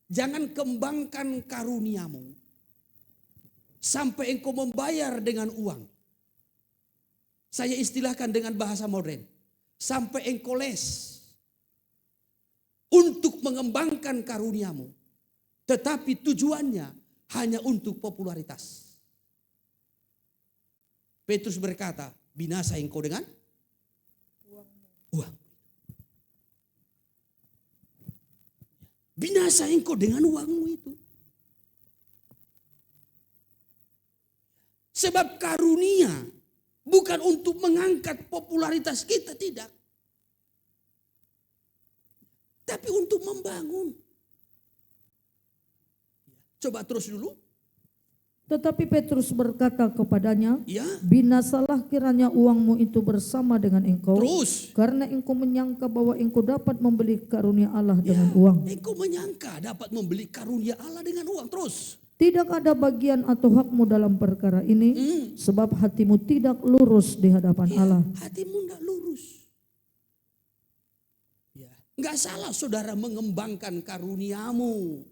Jangan kembangkan karuniamu sampai engkau membayar dengan uang. Saya istilahkan dengan bahasa modern. Sampai engkau les untuk mengembangkan karuniamu. Tetapi tujuannya hanya untuk popularitas. Petrus berkata, binasa engkau dengan uang. Binasa engkau dengan uangmu itu. Sebab karunia bukan untuk mengangkat popularitas kita, tidak. Tapi untuk membangun. Coba terus dulu. Tetapi Petrus berkata kepadanya, Ya. binasalah kiranya uangmu itu bersama dengan engkau, Terus. karena engkau menyangka bahwa engkau dapat membeli karunia Allah dengan uang. Engkau menyangka dapat membeli karunia Allah dengan uang. Terus. Tidak ada bagian atau hakmu dalam perkara ini, sebab hatimu tidak lurus di hadapan Allah. Hatimu tidak lurus. Ya. Nggak salah saudara mengembangkan karuniamu.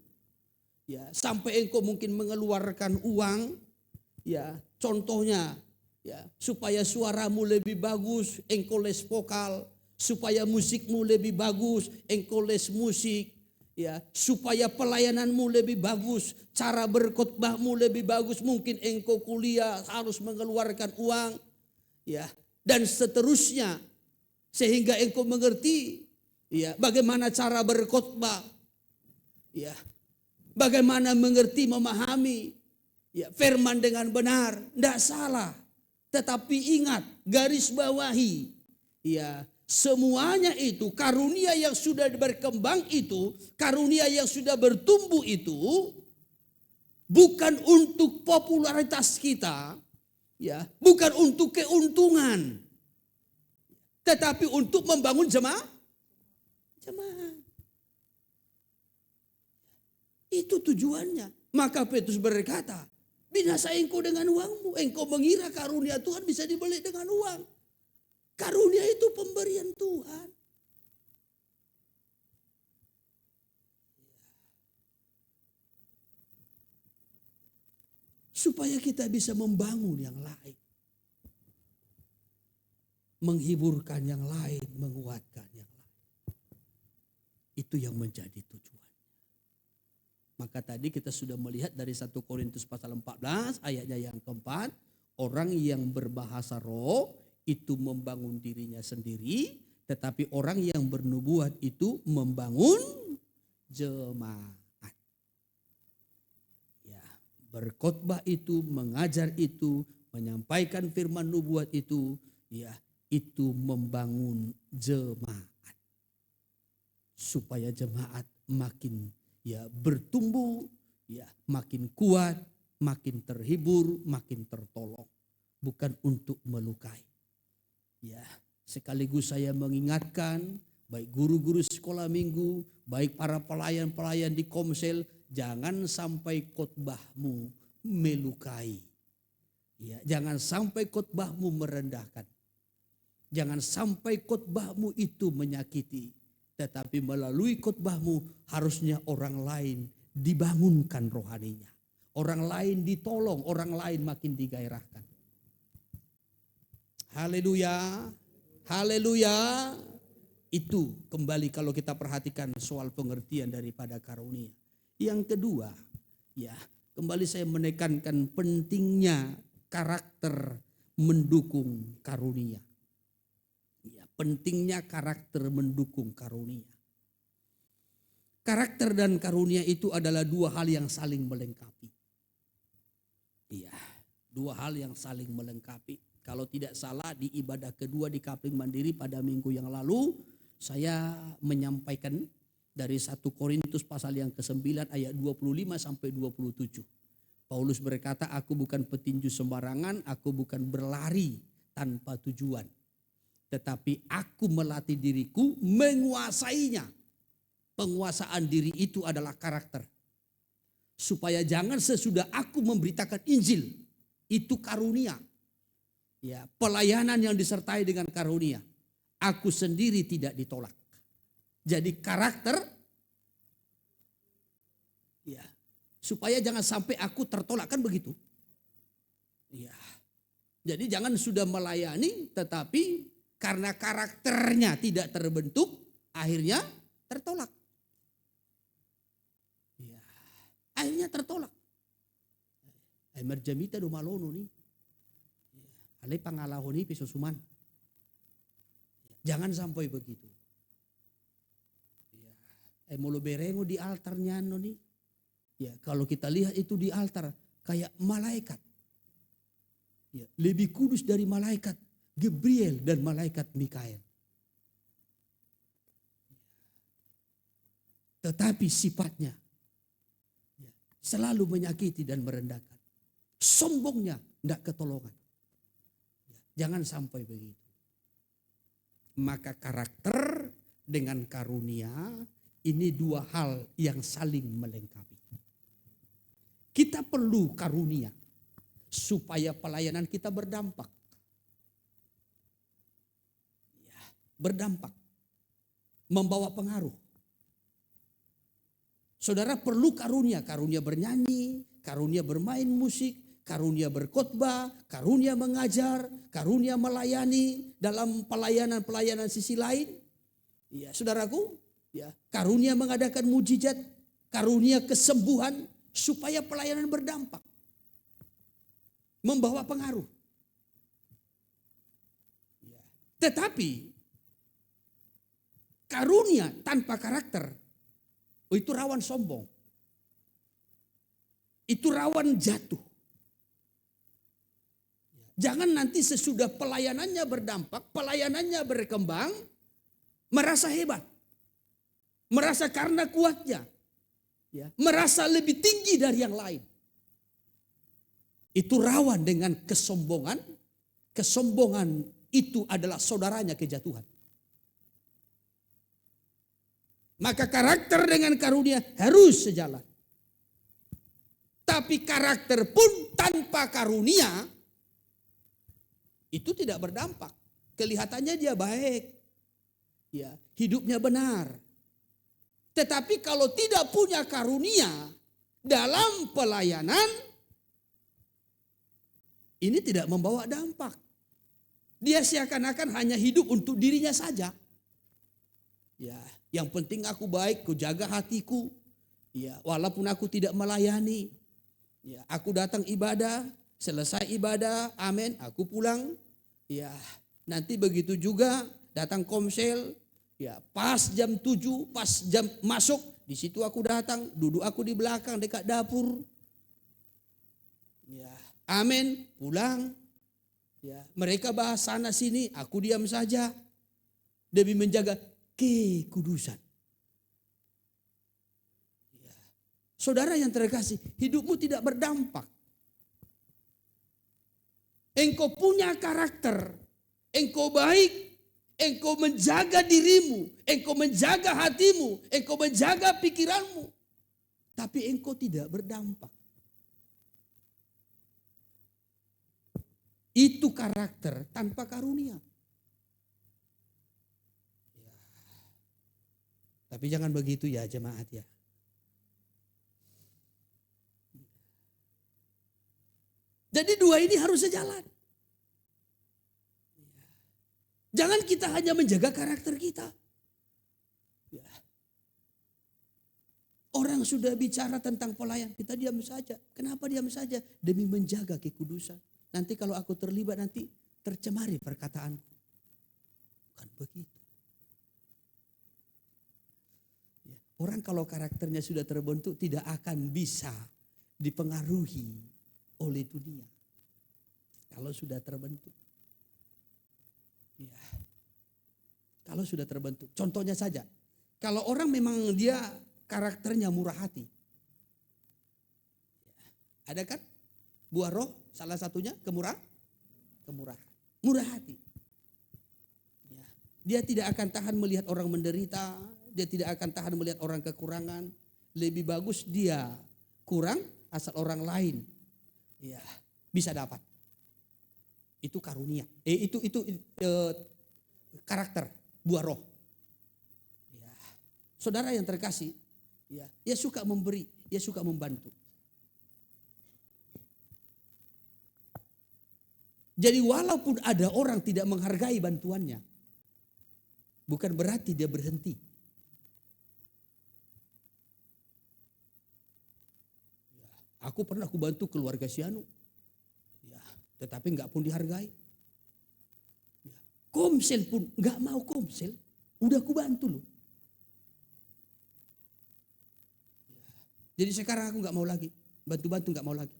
Ya, sampai engkau mungkin mengeluarkan uang Ya, contohnya ya, supaya suaramu lebih bagus, engkau les vokal, supaya musikmu lebih bagus, engkau les musik, ya, supaya pelayananmu lebih bagus, cara berkhotbahmu lebih bagus, mungkin engkau kuliah harus mengeluarkan uang, ya, dan seterusnya, sehingga engkau mengerti, ya, bagaimana cara berkhotbah, ya, bagaimana mengerti, memahami, ya, firman dengan benar, tidak salah. Tetapi ingat, garis bawahi, ya, semuanya itu karunia yang sudah berkembang itu, karunia yang sudah bertumbuh itu, bukan untuk popularitas kita, ya, bukan untuk keuntungan, tetapi untuk membangun jemaat. Itu tujuannya. Maka Petrus berkata, binasa engkau dengan uangmu. Engkau mengira karunia Tuhan bisa dibeli dengan uang. Karunia itu pemberian Tuhan. Supaya kita bisa membangun yang lain. Menghiburkan yang lain, menguatkan yang lain. Itu yang menjadi tujuan. Maka tadi kita sudah melihat dari 1 Korintus pasal 14 ayatnya yang keempat. Orang yang berbahasa roh itu membangun dirinya sendiri. Tetapi orang yang bernubuat itu membangun jemaat. Ya, berkhotbah itu, mengajar itu, menyampaikan firman nubuat itu, ya, itu membangun jemaat. Supaya jemaat makin, ya, bertumbuh, ya, makin kuat, makin terhibur, makin tertolong. Bukan untuk melukai. Ya, sekaligus saya mengingatkan baik guru-guru sekolah minggu, baik para pelayan-pelayan di Komsel, jangan sampai khotbahmu melukai. Ya, jangan sampai khotbahmu merendahkan. Jangan sampai khotbahmu itu menyakiti. Tetapi melalui khotbahmu harusnya orang lain dibangunkan rohaninya. Orang lain ditolong, orang lain makin digairahkan. Haleluya, haleluya. Itu kembali kalau kita perhatikan soal pengertian daripada karunia. Yang kedua, ya, kembali saya menekankan pentingnya karakter mendukung karunia. Ya, pentingnya karakter mendukung karunia. Karakter dan karunia itu adalah dua hal yang saling melengkapi. Iya, dua hal yang saling melengkapi. Kalau tidak salah di ibadah kedua di Kapling Mandiri pada minggu yang lalu, saya menyampaikan dari 1 Korintus pasal yang ke-9 ayat 25 sampai 27. Paulus berkata, aku bukan petinju sembarangan, aku bukan berlari tanpa tujuan. Tetapi aku melatih diriku menguasainya. Penguasaan diri itu adalah karakter. Supaya jangan sesudah aku memberitakan Injil, itu karunia. Ya, pelayanan yang disertai dengan karunia. Aku sendiri tidak ditolak. Jadi karakter, ya, supaya jangan sampai aku tertolak, kan begitu. Ya, jadi jangan sudah melayani tetapi karena karakternya tidak terbentuk, akhirnya tertolak. Ya, akhirnya tertolak. Emerjamita do malono nih. Ale pangalahoni pisosuman. Jangan sampai begitu. Ya, mulu berengo di altarnya nih. Ya, kalau kita lihat itu di altar kayak malaikat. Ya, lebih kudus dari malaikat Gabriel dan malaikat Mikael. Tetapi sifatnya, ya, selalu menyakiti dan merendahkan. Sombongnya tidak ketolongan. Ya, jangan sampai begitu. Maka karakter dengan karunia ini dua hal yang saling melengkapi. Kita perlu karunia supaya pelayanan kita berdampak. Ya, berdampak. Membawa pengaruh. Saudara perlu karunia, karunia bernyanyi, karunia bermain musik, karunia berkhotbah, karunia mengajar, karunia melayani dalam pelayanan-pelayanan sisi lain. Ya, saudaraku, ya, karunia mengadakan mujizat, karunia kesembuhan supaya pelayanan berdampak. Membawa pengaruh. Ya. Tetapi karunia tanpa karakter, itu rawan sombong. Itu rawan jatuh. Jangan nanti sesudah pelayanannya berdampak, pelayanannya berkembang, merasa hebat. Merasa karena kuatnya. Ya, merasa lebih tinggi dari yang lain. Itu rawan dengan kesombongan. Kesombongan itu adalah saudaranya kejatuhan. Maka karakter dengan karunia harus sejalan. Tapi karakter pun tanpa karunia itu tidak berdampak. Kelihatannya dia baik. Ya, hidupnya benar. Tetapi kalau tidak punya karunia dalam pelayanan, ini tidak membawa dampak. Dia seakan-akan hanya hidup untuk dirinya saja. Ya, yang penting aku baik, ku jaga hatiku. Ya, walaupun aku tidak melayani. Ya, aku datang ibadah, selesai ibadah, amin, aku pulang. Ya, nanti begitu juga datang komsel, ya, pas jam 7, pas jam masuk, di situ aku datang, duduk aku di belakang dekat dapur. Ya, amin, pulang. Ya, mereka bahas sana sini, aku diam saja demi menjaga kekudusan. Ya. Saudara yang terkasih, hidupmu tidak berdampak. Engkau punya karakter, engkau baik, engkau menjaga dirimu, engkau menjaga hatimu, engkau menjaga pikiranmu. Tapi engkau tidak berdampak. Itu karakter tanpa karunia. Ya. Tapi jangan begitu ya jemaat ya. Jadi dua ini harus sejalan. Jangan kita hanya menjaga karakter kita. Ya. Orang sudah bicara tentang pelayan, kita diam saja. Kenapa diam saja? Demi menjaga kekudusan. Nanti kalau aku terlibat nanti tercemari perkataanku. Bukan begitu. Ya. Orang kalau karakternya sudah terbentuk tidak akan bisa dipengaruhi oleh dunia. Kalau sudah terbentuk. Ya. Kalau sudah terbentuk. Contohnya saja. Kalau orang memang dia karakternya murah hati. Ya. Ada kan? Buah roh salah satunya kemurahan. Murah hati. Ya. Dia tidak akan tahan melihat orang menderita. Dia tidak akan tahan melihat orang kekurangan. Lebih bagus dia kurang asal orang lain ya bisa dapat. Itu karunia. Itu karakter buah roh. Ya. Saudara yang terkasih, ya, dia suka memberi, dia suka membantu. Jadi walaupun ada orang tidak menghargai bantuannya, bukan berarti dia berhenti. Ya, aku pernah bantu keluarga si Anu, ya, tetapi nggak pun dihargai. Ya, komsel pun nggak mau komsel, udah aku bantu loh. Ya, jadi sekarang aku nggak mau lagi, bantu-bantu nggak mau lagi.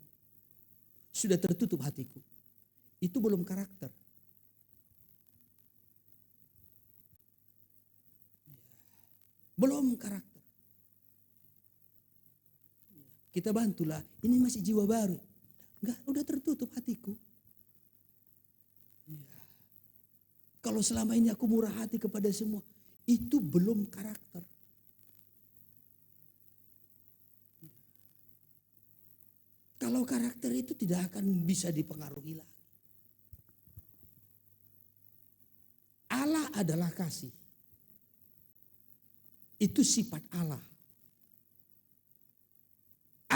Sudah tertutup hatiku. Itu belum karakter. Belum karakter. Kita bantulah, ini masih jiwa baru. Enggak, udah tertutup hatiku. Kalau selama ini aku murah hati kepada semua, itu belum karakter. Kalau karakter itu tidak akan bisa dipengaruhi lagi. Allah adalah kasih. Itu sifat Allah.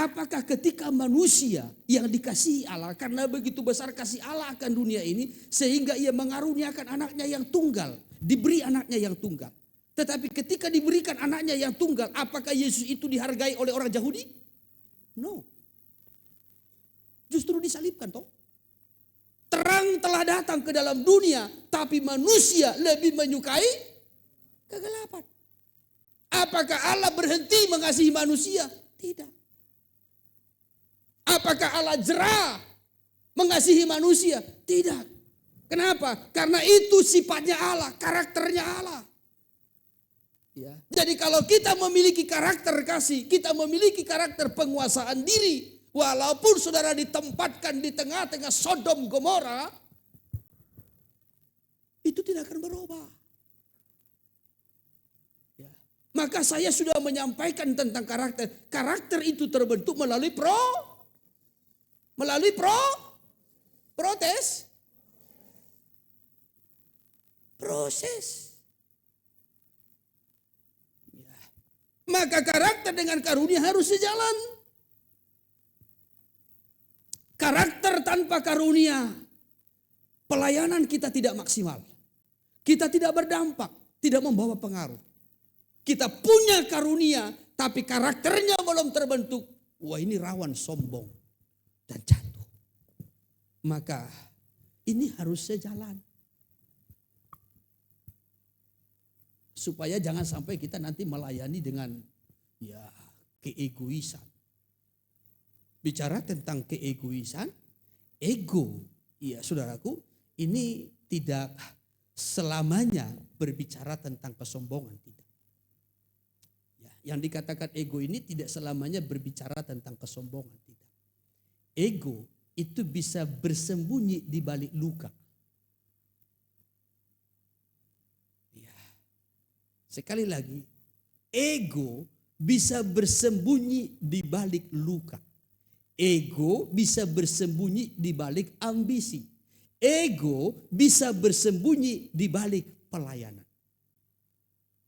Apakah ketika manusia yang dikasihi Allah, karena begitu besar kasih Allah akan dunia ini, sehingga ia mengaruniakan anaknya yang tunggal, diberi anaknya yang tunggal. Tetapi ketika diberikan anaknya yang tunggal, apakah Yesus itu dihargai oleh orang Yahudi? No. Justru disalibkan toh. Terang telah datang ke dalam dunia, tapi manusia lebih menyukai kegelapan. Apakah Allah berhenti mengasihi manusia? Tidak. Apakah Allah jerah mengasihi manusia? Tidak. Kenapa? Karena itu sifatnya Allah, karakternya Allah. Ya. Jadi kalau kita memiliki karakter kasih, kita memiliki karakter penguasaan diri, walaupun saudara ditempatkan di tengah-tengah Sodom Gomora, itu tidak akan berubah. Ya. Maka saya sudah menyampaikan tentang karakter. Karakter itu terbentuk melalui proses. Ya. Maka karakter dengan karunia harus sejalan. Karakter tanpa karunia, pelayanan kita tidak maksimal. Kita tidak berdampak, tidak membawa pengaruh. Kita punya karunia, tapi karakternya belum terbentuk. Wah, ini rawan sombong dan jatuh. Maka ini harus sejalan. Supaya jangan sampai kita nanti melayani dengan keegoisan. Bicara tentang keegoisan, ego, saudaraku, ini tidak selamanya berbicara tentang kesombongan, tidak. Yang dikatakan ego ini tidak selamanya berbicara tentang kesombongan, tidak. Ego itu bisa bersembunyi di balik luka. Ya. Sekali lagi, ego bisa bersembunyi di balik luka. Ego bisa bersembunyi di balik ambisi. Ego bisa bersembunyi di balik pelayanan.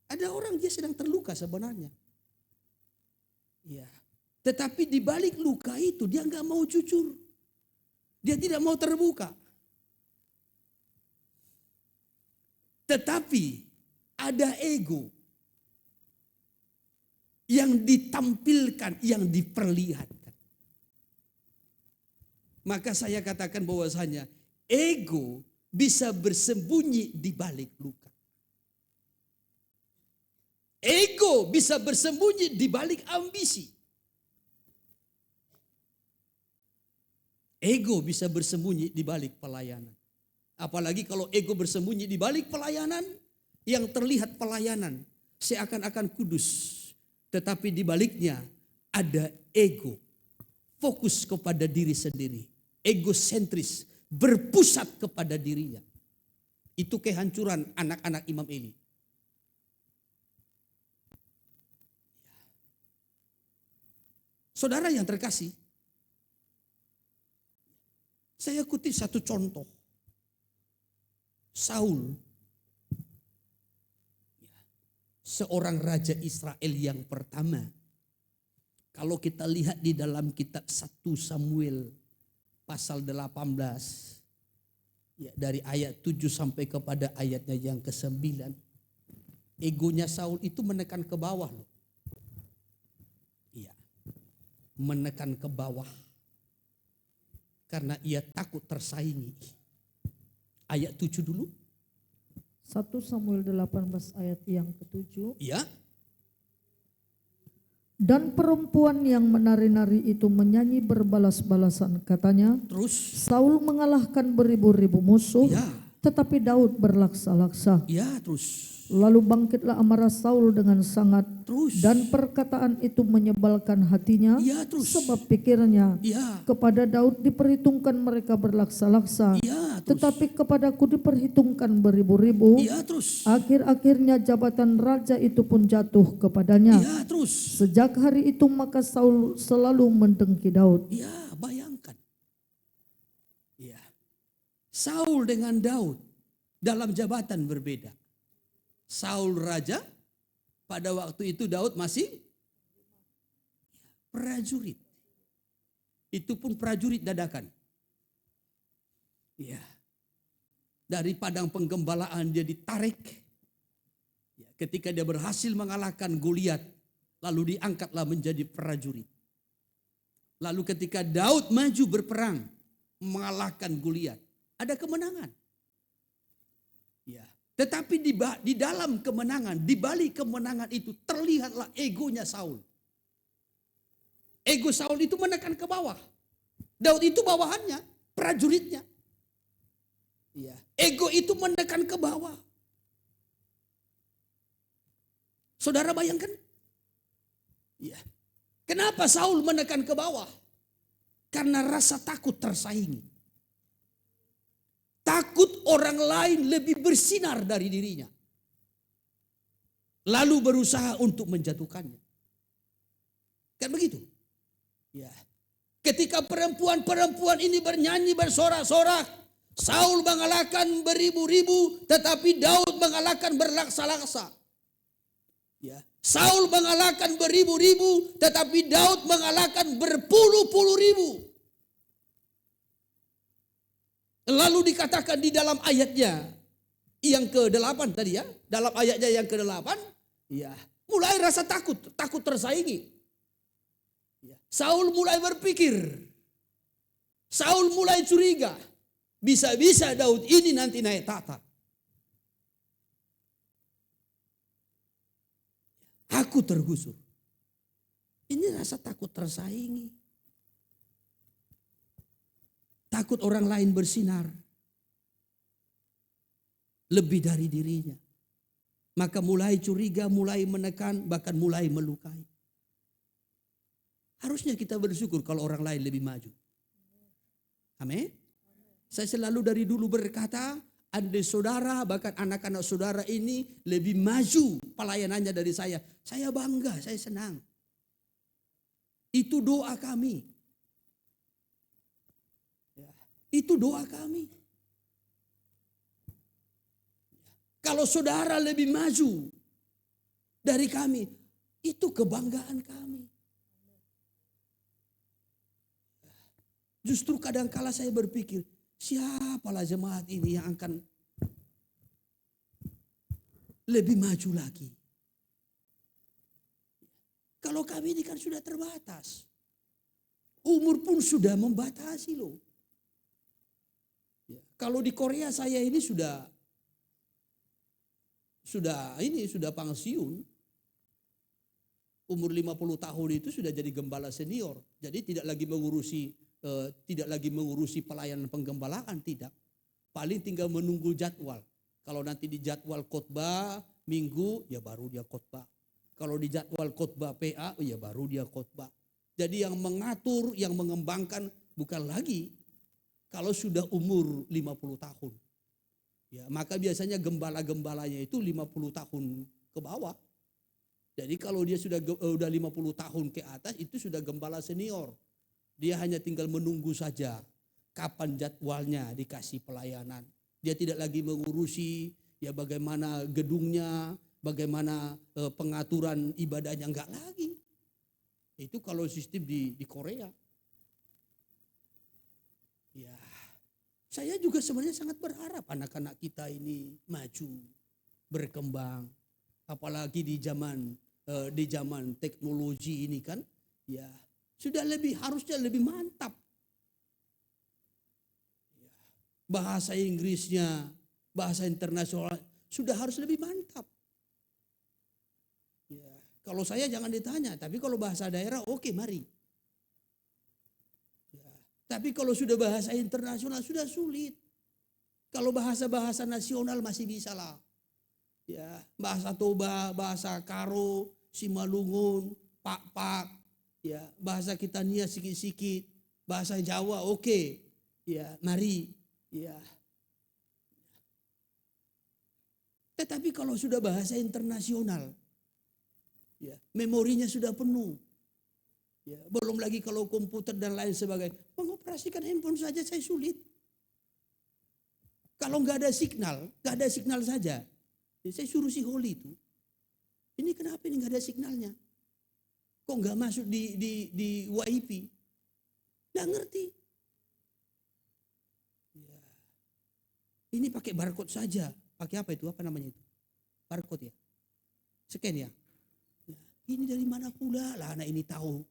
Ada orang dia sedang terluka sebenarnya. Ya. Tetapi di balik luka itu dia nggak mau jujur. Dia tidak mau terbuka. Tetapi ada ego yang ditampilkan, yang diperlihatkan. Maka saya katakan bahwasanya ego bisa bersembunyi di balik luka. Ego bisa bersembunyi di balik ambisi. Ego bisa bersembunyi di balik pelayanan. Apalagi kalau ego bersembunyi di balik pelayanan, yang terlihat pelayanan seakan-akan kudus. Tetapi di baliknya ada ego. Fokus kepada diri sendiri. Egosentris, berpusat kepada dirinya. Itu kehancuran anak-anak Imam Eli. Saudara yang terkasih, saya kutip satu contoh. Saul, seorang raja Israel yang pertama. Kalau kita lihat di dalam kitab 1 Samuel pasal 18, dari ayat 7 sampai kepada ayatnya yang ke-9. Egonya Saul itu menekan ke bawah loh. Menekan ke bawah. Karena ia takut tersaingi. Ayat 7 dulu. 1 Samuel 18 ayat yang ke-7. Ya. Dan perempuan yang menari-nari itu menyanyi berbalas-balasan, katanya. Terus. Saul mengalahkan beribu-ribu musuh, Ya. tetapi Daud berlaksa-laksa. Ya, terus. Lalu bangkitlah amarah Saul dengan sangat, Terus. dan perkataan itu menyebalkan hatinya, Ya, terus. sebab pikirnya, Ya. kepada Daud diperhitungkan mereka berlaksa-laksa, Ya, terus. tetapi kepadaku diperhitungkan beribu-ribu. Ya, terus. Akhir-akhirnya jabatan raja itu pun jatuh kepadanya. Ya, terus. Sejak hari itu maka Saul selalu mendengki Daud. Ya, bayangkan. Ya. Saul dengan Daud dalam jabatan berbeda. Saul raja, pada waktu itu Daud masih prajurit. Itu pun prajurit dadakan. Ya. Dari padang penggembalaan dia ditarik. Ya, ketika dia berhasil mengalahkan Goliat, lalu diangkatlah menjadi prajurit. Lalu ketika Daud maju berperang mengalahkan Goliat, ada kemenangan. Ya. Tetapi di dalam kemenangan, di balik kemenangan itu terlihatlah egonya Saul. Ego Saul itu menekan ke bawah. Daud itu bawahannya, prajuritnya. Ya. Ego itu menekan ke bawah. Saudara bayangkan? Ya. Kenapa Saul menekan ke bawah? Karena rasa takut tersaingi. Takut orang lain lebih bersinar dari dirinya. Lalu berusaha untuk menjatuhkannya. Kan begitu? Ya. Ketika perempuan-perempuan ini bernyanyi bersorak-sorak, Saul mengalahkan beribu-ribu, tetapi Daud mengalahkan berlaksa-laksa. Ya. Saul mengalahkan beribu-ribu, tetapi Daud mengalahkan berpuluh-puluh ribu. Lalu dikatakan di dalam ayatnya yang ke-8 tadi ya, dalam ayatnya yang ke-8, ya, mulai rasa takut tersaingi. Ya. Saul mulai berpikir, Saul mulai curiga, bisa-bisa Daud ini nanti naik tahta. Aku tergusur. Ini rasa takut tersaingi. Takut orang lain bersinar lebih dari dirinya. Maka mulai curiga, mulai menekan, bahkan mulai melukai. Harusnya kita bersyukur kalau orang lain lebih maju. Amin. Saya selalu dari dulu berkata, andai saudara bahkan anak-anak saudara ini lebih maju pelayanannya dari saya bangga, saya senang. Itu doa kami. Itu doa kami. Kalau saudara lebih maju dari kami, itu kebanggaan kami. Justru kadangkala saya berpikir, siapalah jemaat ini yang akan lebih maju lagi. Kalau kami ini kan sudah terbatas. Umur pun sudah membatasi loh. Kalau di Korea saya ini sudah pensiun. Umur 50 tahun itu sudah jadi gembala senior. Jadi tidak lagi mengurusi pelayanan penggembalaan, tidak. Paling tinggal menunggu jadwal. Kalau nanti di jadwal khotbah minggu, ya baru dia khotbah. Kalau di jadwal khotbah PA, ya baru dia khotbah. Jadi yang mengatur, yang mengembangkan bukan lagi kalau sudah umur 50 tahun. Ya, maka biasanya gembala-gembalanya itu 50 tahun ke bawah. Jadi kalau dia sudah 50 tahun ke atas itu sudah gembala senior. Dia hanya tinggal menunggu saja kapan jadwalnya dikasih pelayanan. Dia tidak lagi mengurusi ya bagaimana gedungnya, bagaimana pengaturan ibadahnya, enggak lagi. Itu kalau sistem di Korea. Ya, saya juga sebenarnya sangat berharap anak-anak kita ini maju, berkembang. Apalagi di zaman teknologi ini kan, ya harusnya lebih mantap. Ya, bahasa Inggrisnya, bahasa internasional sudah harus lebih mantap. Ya, kalau saya jangan ditanya, tapi kalau bahasa daerah oke, mari. Ya, tapi kalau sudah bahasa internasional sudah sulit. Kalau bahasa-bahasa nasional masih bisa lah. Ya, bahasa Toba, bahasa Karo, Simalungun, Pak-Pak, ya, bahasa Kitania sikit-sikit, bahasa Jawa oke. Ya, mari. Ya. Tetapi kalau sudah bahasa internasional, ya, memorinya sudah penuh. Ya, belum lagi kalau komputer dan lain sebagainya. Mengoperasikan handphone saja saya sulit. Kalau nggak ada signal saja. Saya suruh si Holly itu. Ini kenapa ini nggak ada signalnya? Kok nggak masuk di WiFi? Nggak ngerti. Ya. Ini pakai barcode saja. Pakai apa itu? Apa namanya itu? Barcode ya? Scan ya? Ya. Ini dari mana pula lah anak ini tahu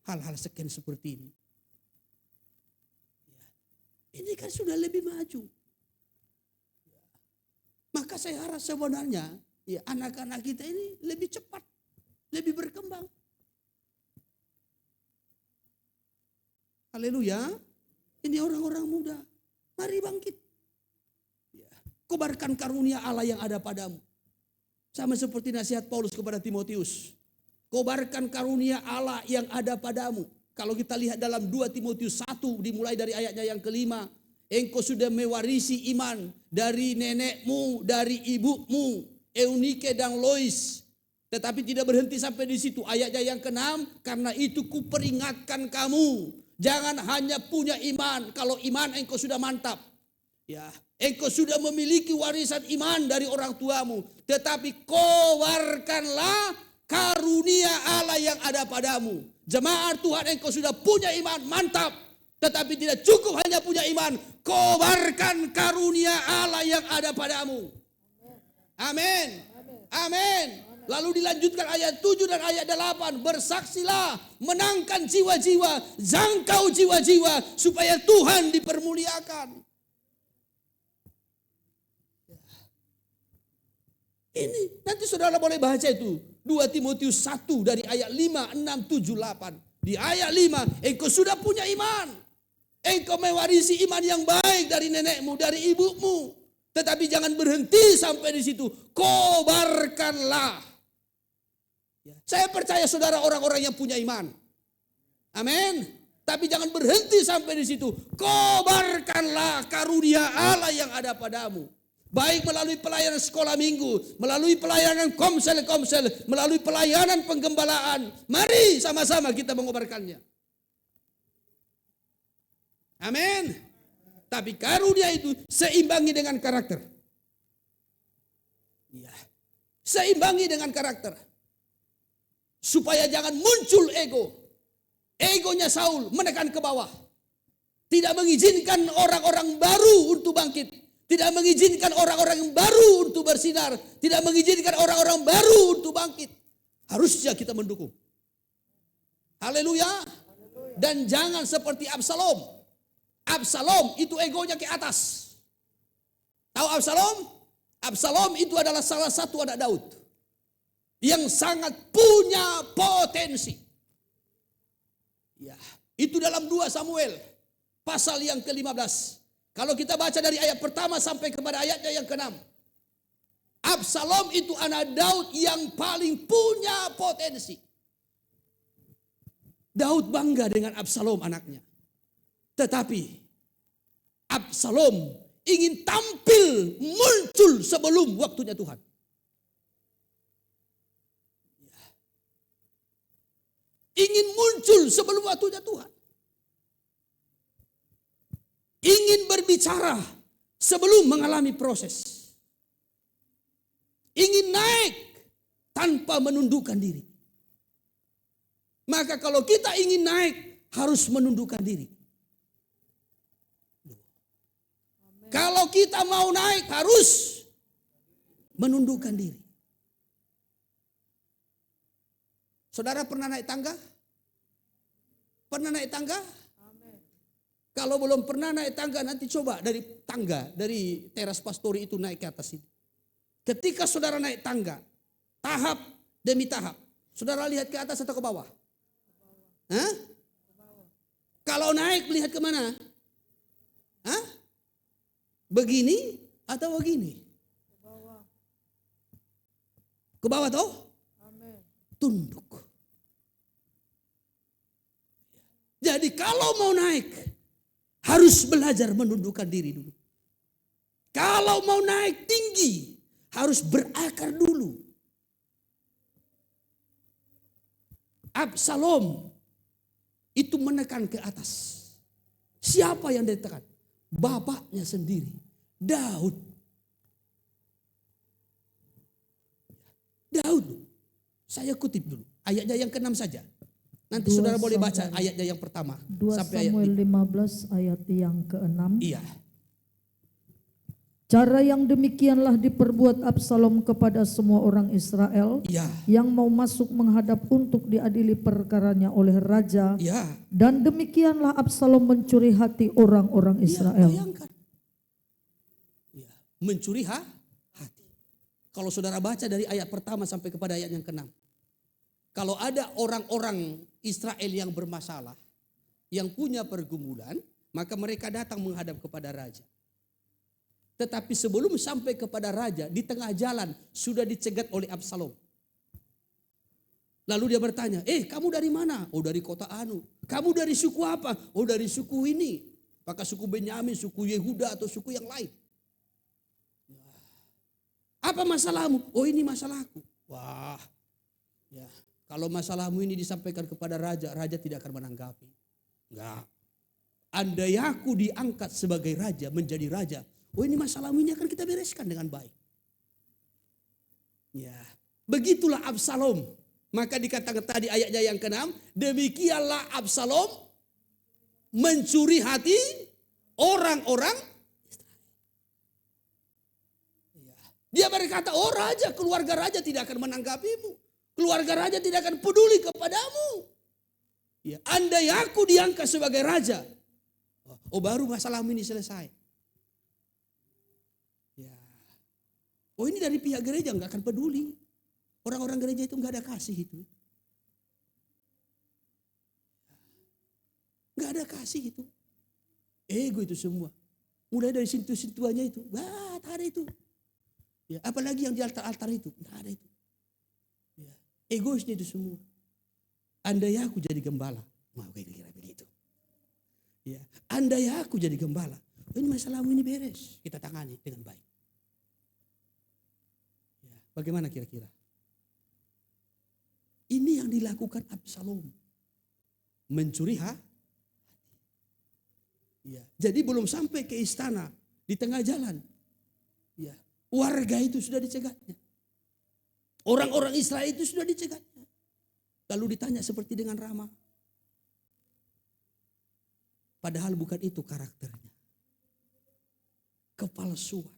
hal-hal scan seperti ini. Ya. Ini kan sudah lebih maju. Ya. Maka saya harap sebenarnya ya, anak-anak kita ini lebih cepat, lebih berkembang. Haleluya. Ini orang-orang muda. Mari bangkit. Ya. Kobarkan karunia Allah yang ada padamu. Sama seperti nasihat Paulus kepada Timotius. Kobarkan karunia Allah yang ada padamu. Kalau kita lihat dalam 2 Timotius 1 dimulai dari ayatnya yang kelima. Engkau sudah mewarisi iman dari nenekmu, dari ibumu, Eunike dan Lois. Tetapi tidak berhenti sampai di situ. Ayatnya yang ke-6, karena itu kuperingatkan kamu. Jangan hanya punya iman. Kalau iman engkau sudah mantap. Ya, engkau sudah memiliki warisan iman dari orang tuamu. Tetapi kobarkanlah karunia Allah yang ada padamu. Jemaat Tuhan, engkau sudah punya iman mantap. Tetapi tidak cukup hanya punya iman. Kobarkan karunia Allah yang ada padamu. Amin. Amin. Lalu dilanjutkan ayat 7 dan ayat 8. Bersaksilah, menangkan jiwa-jiwa, jangkau jiwa-jiwa, supaya Tuhan dipermuliakan. Ini nanti saudara boleh baca itu. 2 Timotius 1 dari ayat 5, 6, 7, 8. Di ayat 5, engkau sudah punya iman. Engkau mewarisi iman yang baik dari nenekmu, dari ibumu. Tetapi jangan berhenti sampai di situ. Kobarkanlah. Saya percaya saudara orang-orang yang punya iman. Amin. Tapi jangan berhenti sampai di situ. Kobarkanlah karunia Allah yang ada padamu. Baik melalui pelayanan sekolah minggu, melalui pelayanan komsel-komsel, melalui pelayanan penggembalaan. Mari sama-sama kita mengobarkannya. Amin. Tapi karunia itu seimbangi dengan karakter. Ya. Seimbangi dengan karakter. Supaya jangan muncul ego. Egonya Saul menekan ke bawah. Tidak mengizinkan orang-orang baru untuk bangkit. Tidak mengizinkan orang-orang yang baru untuk bersinar. Tidak mengizinkan orang-orang baru untuk bangkit. Harusnya kita mendukung. Haleluya. Dan jangan seperti Absalom. Absalom itu egonya ke atas. Tahu Absalom? Absalom itu adalah salah satu anak Daud. Yang sangat punya potensi. Ya, itu dalam 2 Samuel pasal yang ke-15. Kalau kita baca dari ayat pertama sampai kepada ayatnya yang ke-6. Absalom itu anak Daud yang paling punya potensi. Daud bangga dengan Absalom anaknya. Tetapi Absalom ingin tampil muncul sebelum waktunya Tuhan. Ingin muncul sebelum waktunya Tuhan. Ingin berbicara sebelum mengalami proses. Ingin naik tanpa menundukkan diri. Maka kalau kita ingin naik harus menundukkan diri. Kalau kita mau naik harus menundukkan diri. Saudara pernah naik tangga? Pernah naik tangga? Amen. Kalau belum pernah naik tangga, nanti coba dari tangga, dari teras pastori itu naik ke atas ini. Ketika saudara naik tangga, tahap demi tahap, saudara lihat ke atas atau ke bawah? Hah? Kalau naik melihat kemana? Hah? Begini atau begini? Ke bawah. Ke bawah toh? Amen. Tunduk. Jadi kalau mau naik harus belajar menundukkan diri dulu. Kalau mau naik tinggi harus berakar dulu. Absalom itu menekan ke atas. Siapa yang ditekan? Bapaknya sendiri, Daud. Daud. Saya kutip dulu ayatnya yang ke-6 saja. Nanti saudara boleh baca ayatnya yang pertama. 2 sampai Samuel ayat 15 ayat yang ke-6. Iya. Cara yang demikianlah diperbuat Absalom kepada semua orang Israel Iya. yang mau masuk menghadap untuk diadili perkaranya oleh raja. Iya. Dan demikianlah Absalom mencuri hati orang-orang Israel. Bayangkan. Ya, mencuri hati. Kalau saudara baca dari ayat pertama sampai kepada ayat yang ke-6. Kalau ada orang-orang Israel yang bermasalah, yang punya pergumulan, maka mereka datang menghadap kepada raja. Tetapi sebelum sampai kepada raja, di tengah jalan sudah dicegat oleh Absalom. Lalu dia bertanya, kamu dari mana? Oh, dari kota Anu. Kamu dari suku apa? Oh, dari suku ini. Apakah suku Benyamin, suku Yehuda atau suku yang lain? Apa masalahmu? Oh, ini masalahku. Wah, ya. Kalau masalahmu ini disampaikan kepada raja, raja tidak akan menanggapi. Enggak. Andai aku diangkat sebagai raja, menjadi raja, oh ini masalahmu ini akan kita bereskan dengan baik. Ya, begitulah Absalom. Maka dikatakan tadi ayatnya yang ke-6, demikianlah Absalom mencuri hati orang-orang Israel. Ya. Dia berkata, oh raja, keluarga raja tidak akan menanggapimu. Keluarga raja tidak akan peduli kepadamu. Ya, andai aku diangkat sebagai raja, oh baru masalahmu ini selesai. Ya. Oh ini dari pihak gereja nggak akan peduli. Orang-orang gereja itu nggak ada kasih itu. Nggak ada kasih itu. Ego itu semua. Mulai dari sentuh-sentuhannya itu. Wah, tak ada itu. Ya, apalagi yang di altar-altar itu. Nggak ada itu. Ya, egoisnya itu semua. Andai aku jadi gembala. Mau kira-kira begitu. Ya, andai aku jadi gembala. Ini masalahmu ini beres. Kita tangani dengan baik. Ya, bagaimana kira-kira? Ini yang dilakukan Absalom. Mencuri hati. Ya, jadi belum sampai ke istana. Di tengah jalan. Ya, warga itu sudah dicegatnya. Orang-orang Israel itu sudah dicegatnya. Lalu ditanya seperti dengan Rama. Padahal bukan itu karakternya. Kepalsuan.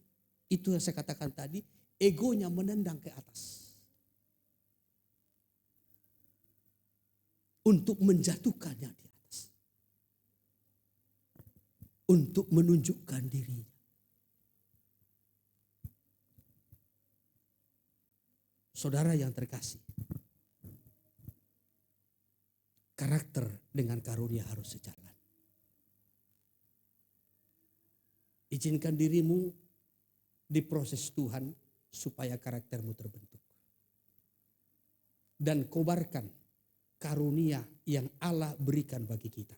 Itu yang saya katakan tadi. Egonya menendang ke atas. Untuk menjatuhkannya di atas. Untuk menunjukkan dirinya. Saudara yang terkasih. Karakter dengan karunia harus sejalan. Izinkan dirimu diproses Tuhan supaya karaktermu terbentuk. Dan kobarkan karunia yang Allah berikan bagi kita.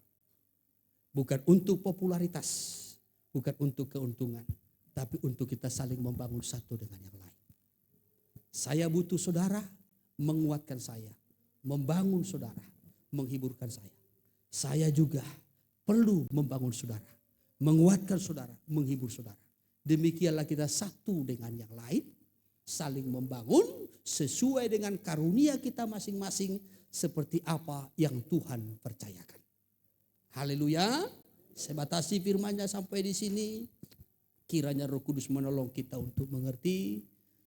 Bukan untuk popularitas, bukan untuk keuntungan, tapi untuk kita saling membangun satu dengan yang lain. Saya butuh saudara menguatkan saya, membangun saudara, menghiburkan saya. Saya juga perlu membangun saudara, menguatkan saudara, menghibur saudara. Demikianlah kita satu dengan yang lain, saling membangun sesuai dengan karunia kita masing-masing seperti apa yang Tuhan percayakan. Haleluya. Saya batasi firman-Nya sampai di sini. Kiranya Roh Kudus menolong kita untuk mengerti.